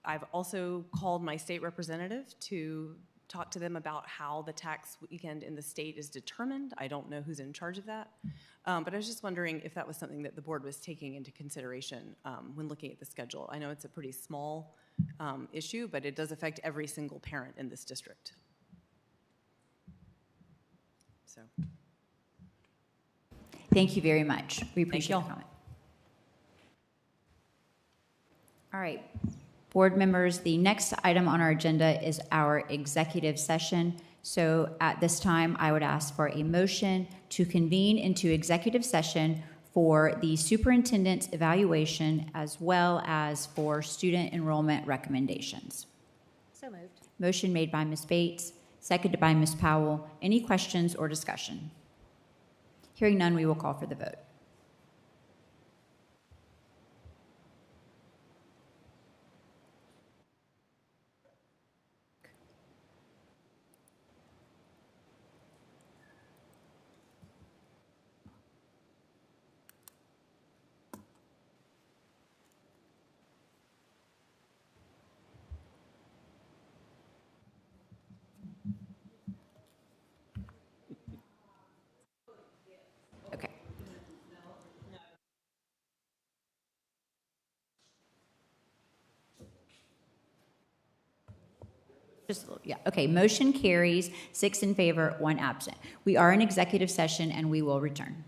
I've also called my state representative to talk to them about how the tax weekend in the state is determined. I don't know who's in charge of that. But I was just wondering if that was something that the board was taking into consideration when looking at the schedule. I know it's a pretty small issue, but it does affect every single parent in this district. So. Thank you very much. We appreciate you. the comment. All right. Board members, the next item on our agenda is our executive session. So at this time, I would ask for a motion to convene into executive session for the superintendent's evaluation as well as for student enrollment recommendations. So moved. Motion made by Ms. Bates, seconded by Ms. Powell. Any questions or discussion? Hearing none, we will call for the vote. Okay. Just a little, yeah. Okay, motion carries 6 in favor, 1 absent. We are in executive session and we will return.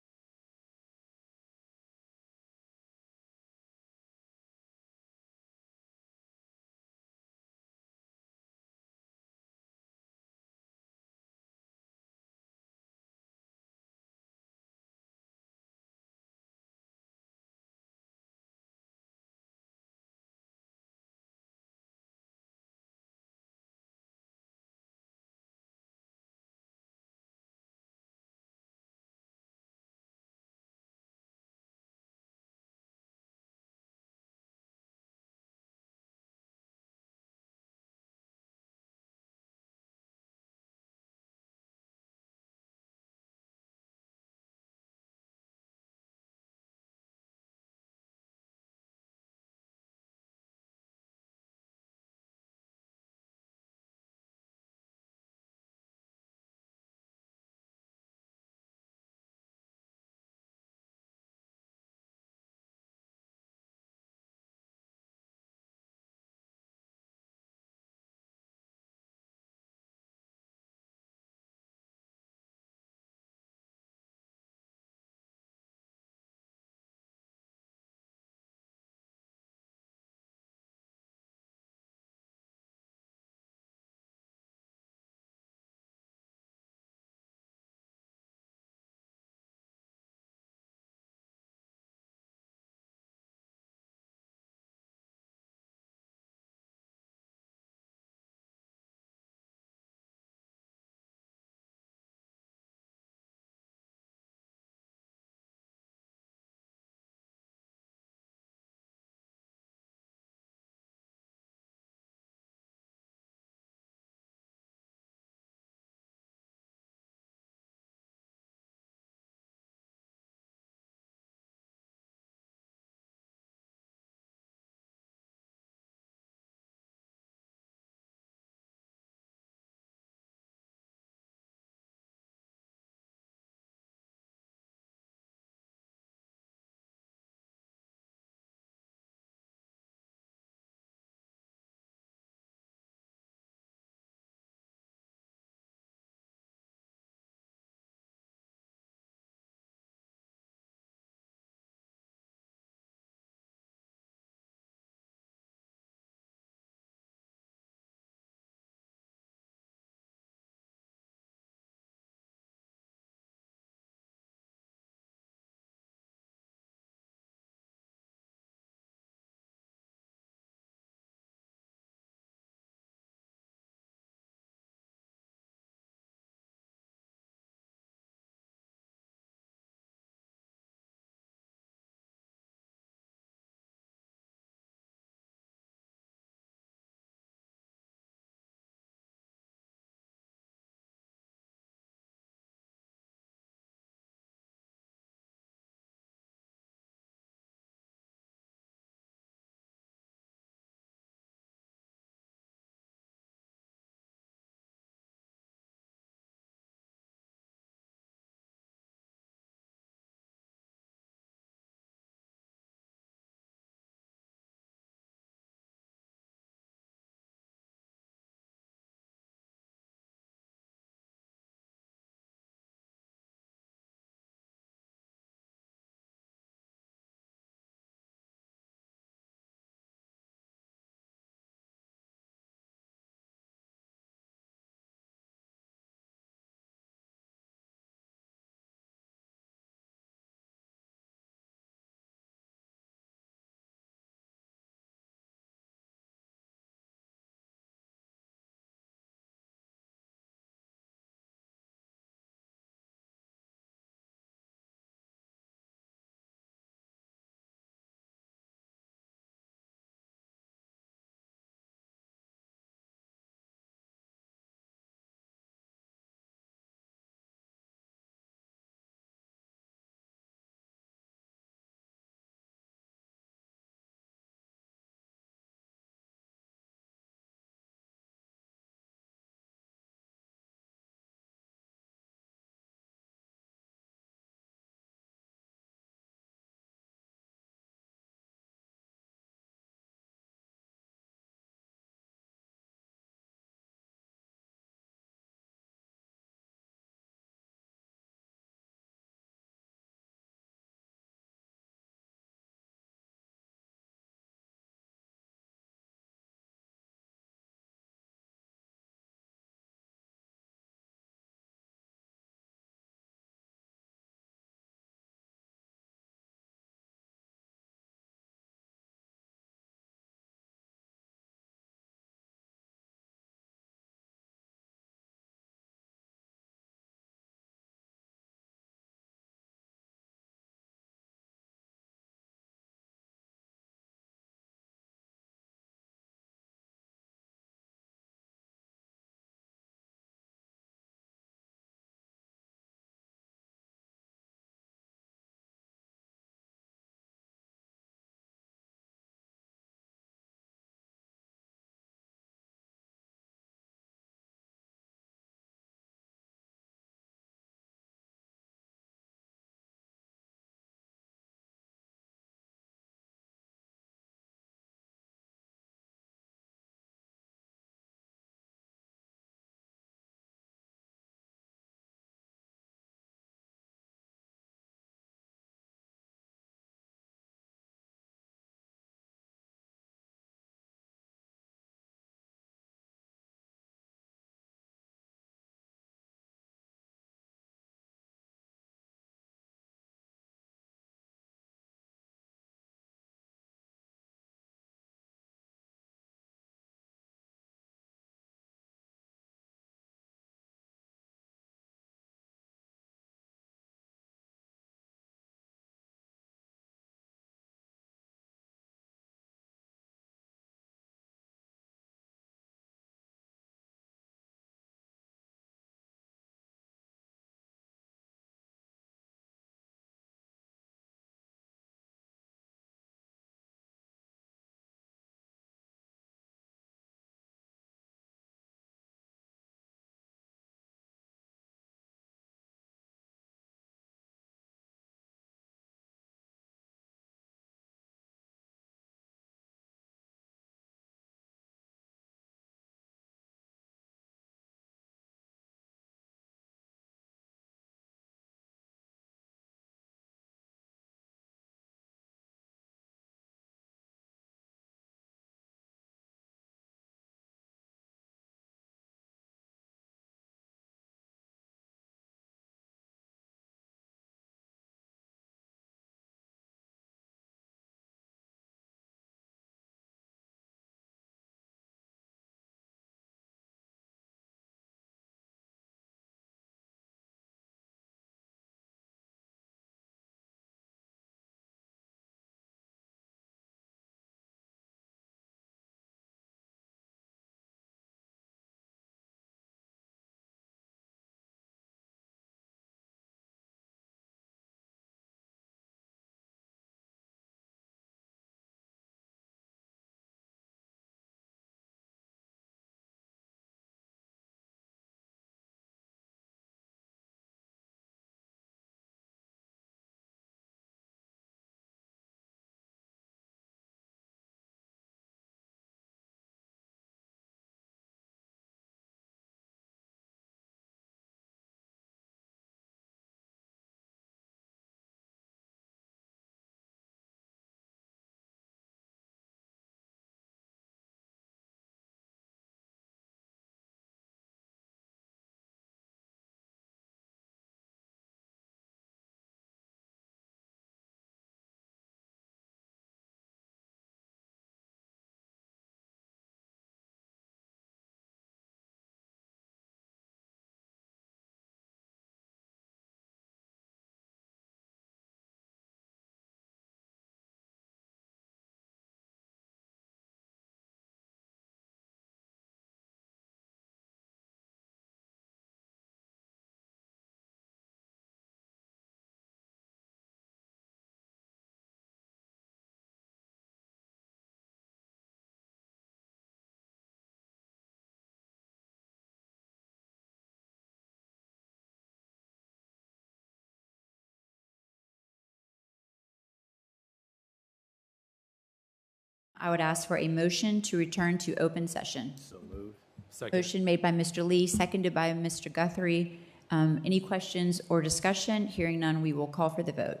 I would ask for a motion to return to open session. So moved. Second. Motion made by Mr. Lee, seconded by Mr. Guthrie. Any questions or discussion? Hearing none, we will call for the vote.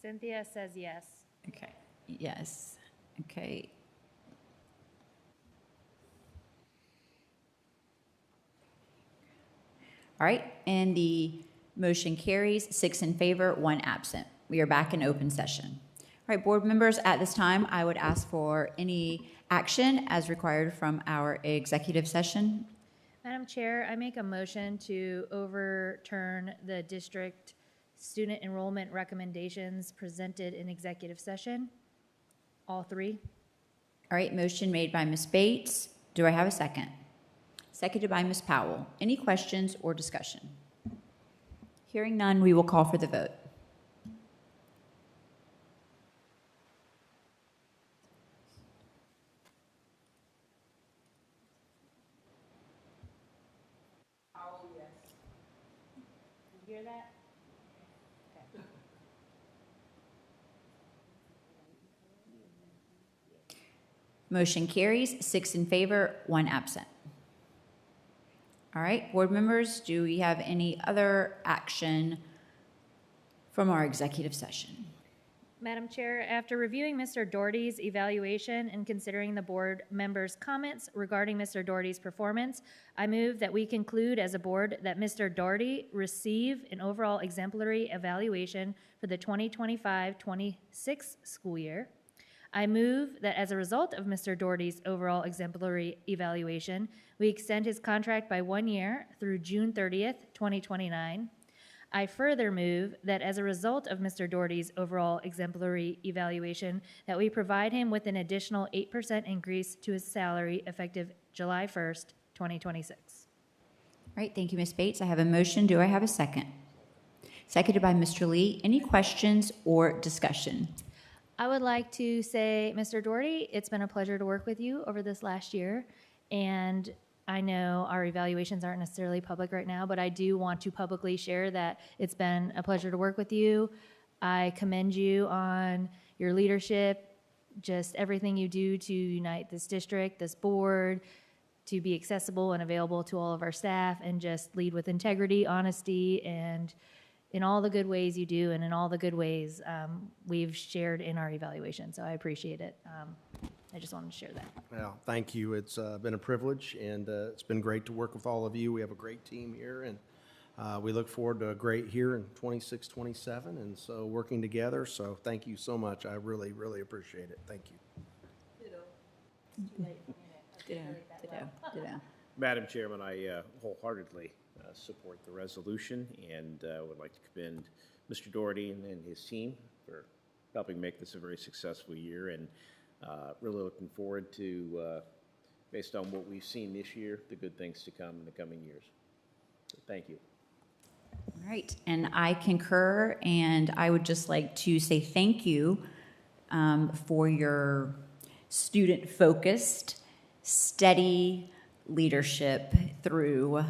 Cynthia says yes. Okay, yes, okay. All right, and the motion carries, 6 in favor, 1 absent. We are back in open session. All right, board members, at this time, I would ask for any action as required from our executive session. Madam Chair, I make a motion to overturn the district student enrollment recommendations presented in executive session. All 3. All right, motion made by Ms. Bates. Do I have a second? Seconded by Ms. Powell. Any questions or discussion? Hearing none, we will call for the vote. Did you hear that? Motion carries, 6 in favor, 1 absent. All right, board members, do we have any other action from our executive session? Madam Chair, after reviewing Mr. Doherty's evaluation and considering the board members' comments regarding Mr. Doherty's performance, I move that we conclude as a board that Mr. Doherty receive an overall exemplary evaluation for the 2025-26 school year. I move that as a result of Mr. Doherty's overall exemplary evaluation, we extend his contract by 1 year through June 30th, 2029. I further move that as a result of Mr. Doherty's overall exemplary evaluation, that we provide him with an additional 8% increase to his salary effective July 1st, 2026. All right, thank you, Ms. Bates. I have a motion. Do I have a second? Seconded by Mr. Lee. Any questions or discussion? I would like to say, Mr. Doherty, it's been a pleasure to work with you over this last year, and I know our evaluations aren't necessarily public right now, but I do want to publicly share that it's been a pleasure to work with you. I commend you on your leadership, just everything you do to unite this district, this board, to be accessible and available to all of our staff, and just lead with integrity, honesty, and in all the good ways you do, and in all the good ways we've shared in our evaluation. So I appreciate it. I just wanted to share that. Well, thank you. It's been a privilege, and it's been great to work with all of you. We have a great team here, and we look forward to a great year in 26, 27, and so working together. So thank you so much. I really, really appreciate it. Thank you. Ditto. Madam Chairman, I wholeheartedly support the resolution, and would like to commend Mr. Doherty and his team for helping make this a very successful year, and really looking forward to, based on what we've seen this year, the good things to come in the coming years. So thank you. All right, and I concur, and I would just like to say thank you for your student-focused, steady leadership through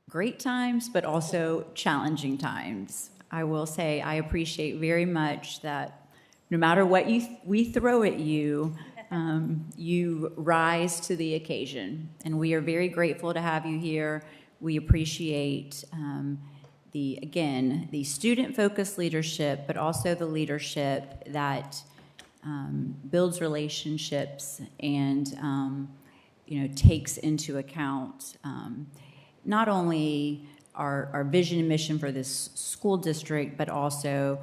great times, but also challenging times. I will say I appreciate very much that no matter what we throw at you, you rise to the occasion. And we are very grateful to have you here. We appreciate the student-focused leadership, but also the leadership that builds relationships and takes into account not only our vision and mission for this school district, but also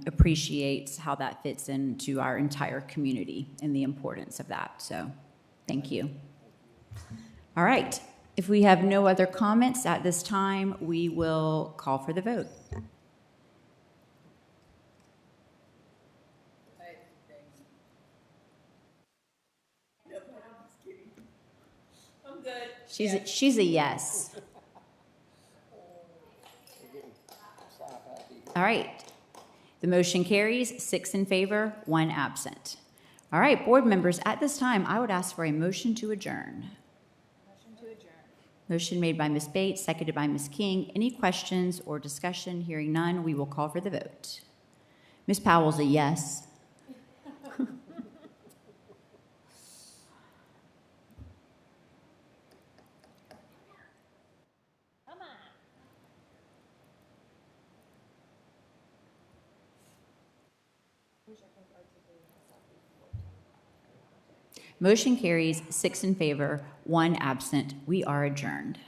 appreciates how that fits into our entire community and the importance of that. So thank you. All right. If we have no other comments at this time, we will call for the vote. I'm good. She's a yes. All right. The motion carries, 6 in favor, 1 absent. All right, board members, at this time, I would ask for a motion to adjourn. Motion made by Ms. Bates, seconded by Ms. King. Any questions or discussion? Hearing none, we will call for the vote. Ms. Powell's a yes. Motion carries, 6 in favor, 1 absent. We are adjourned.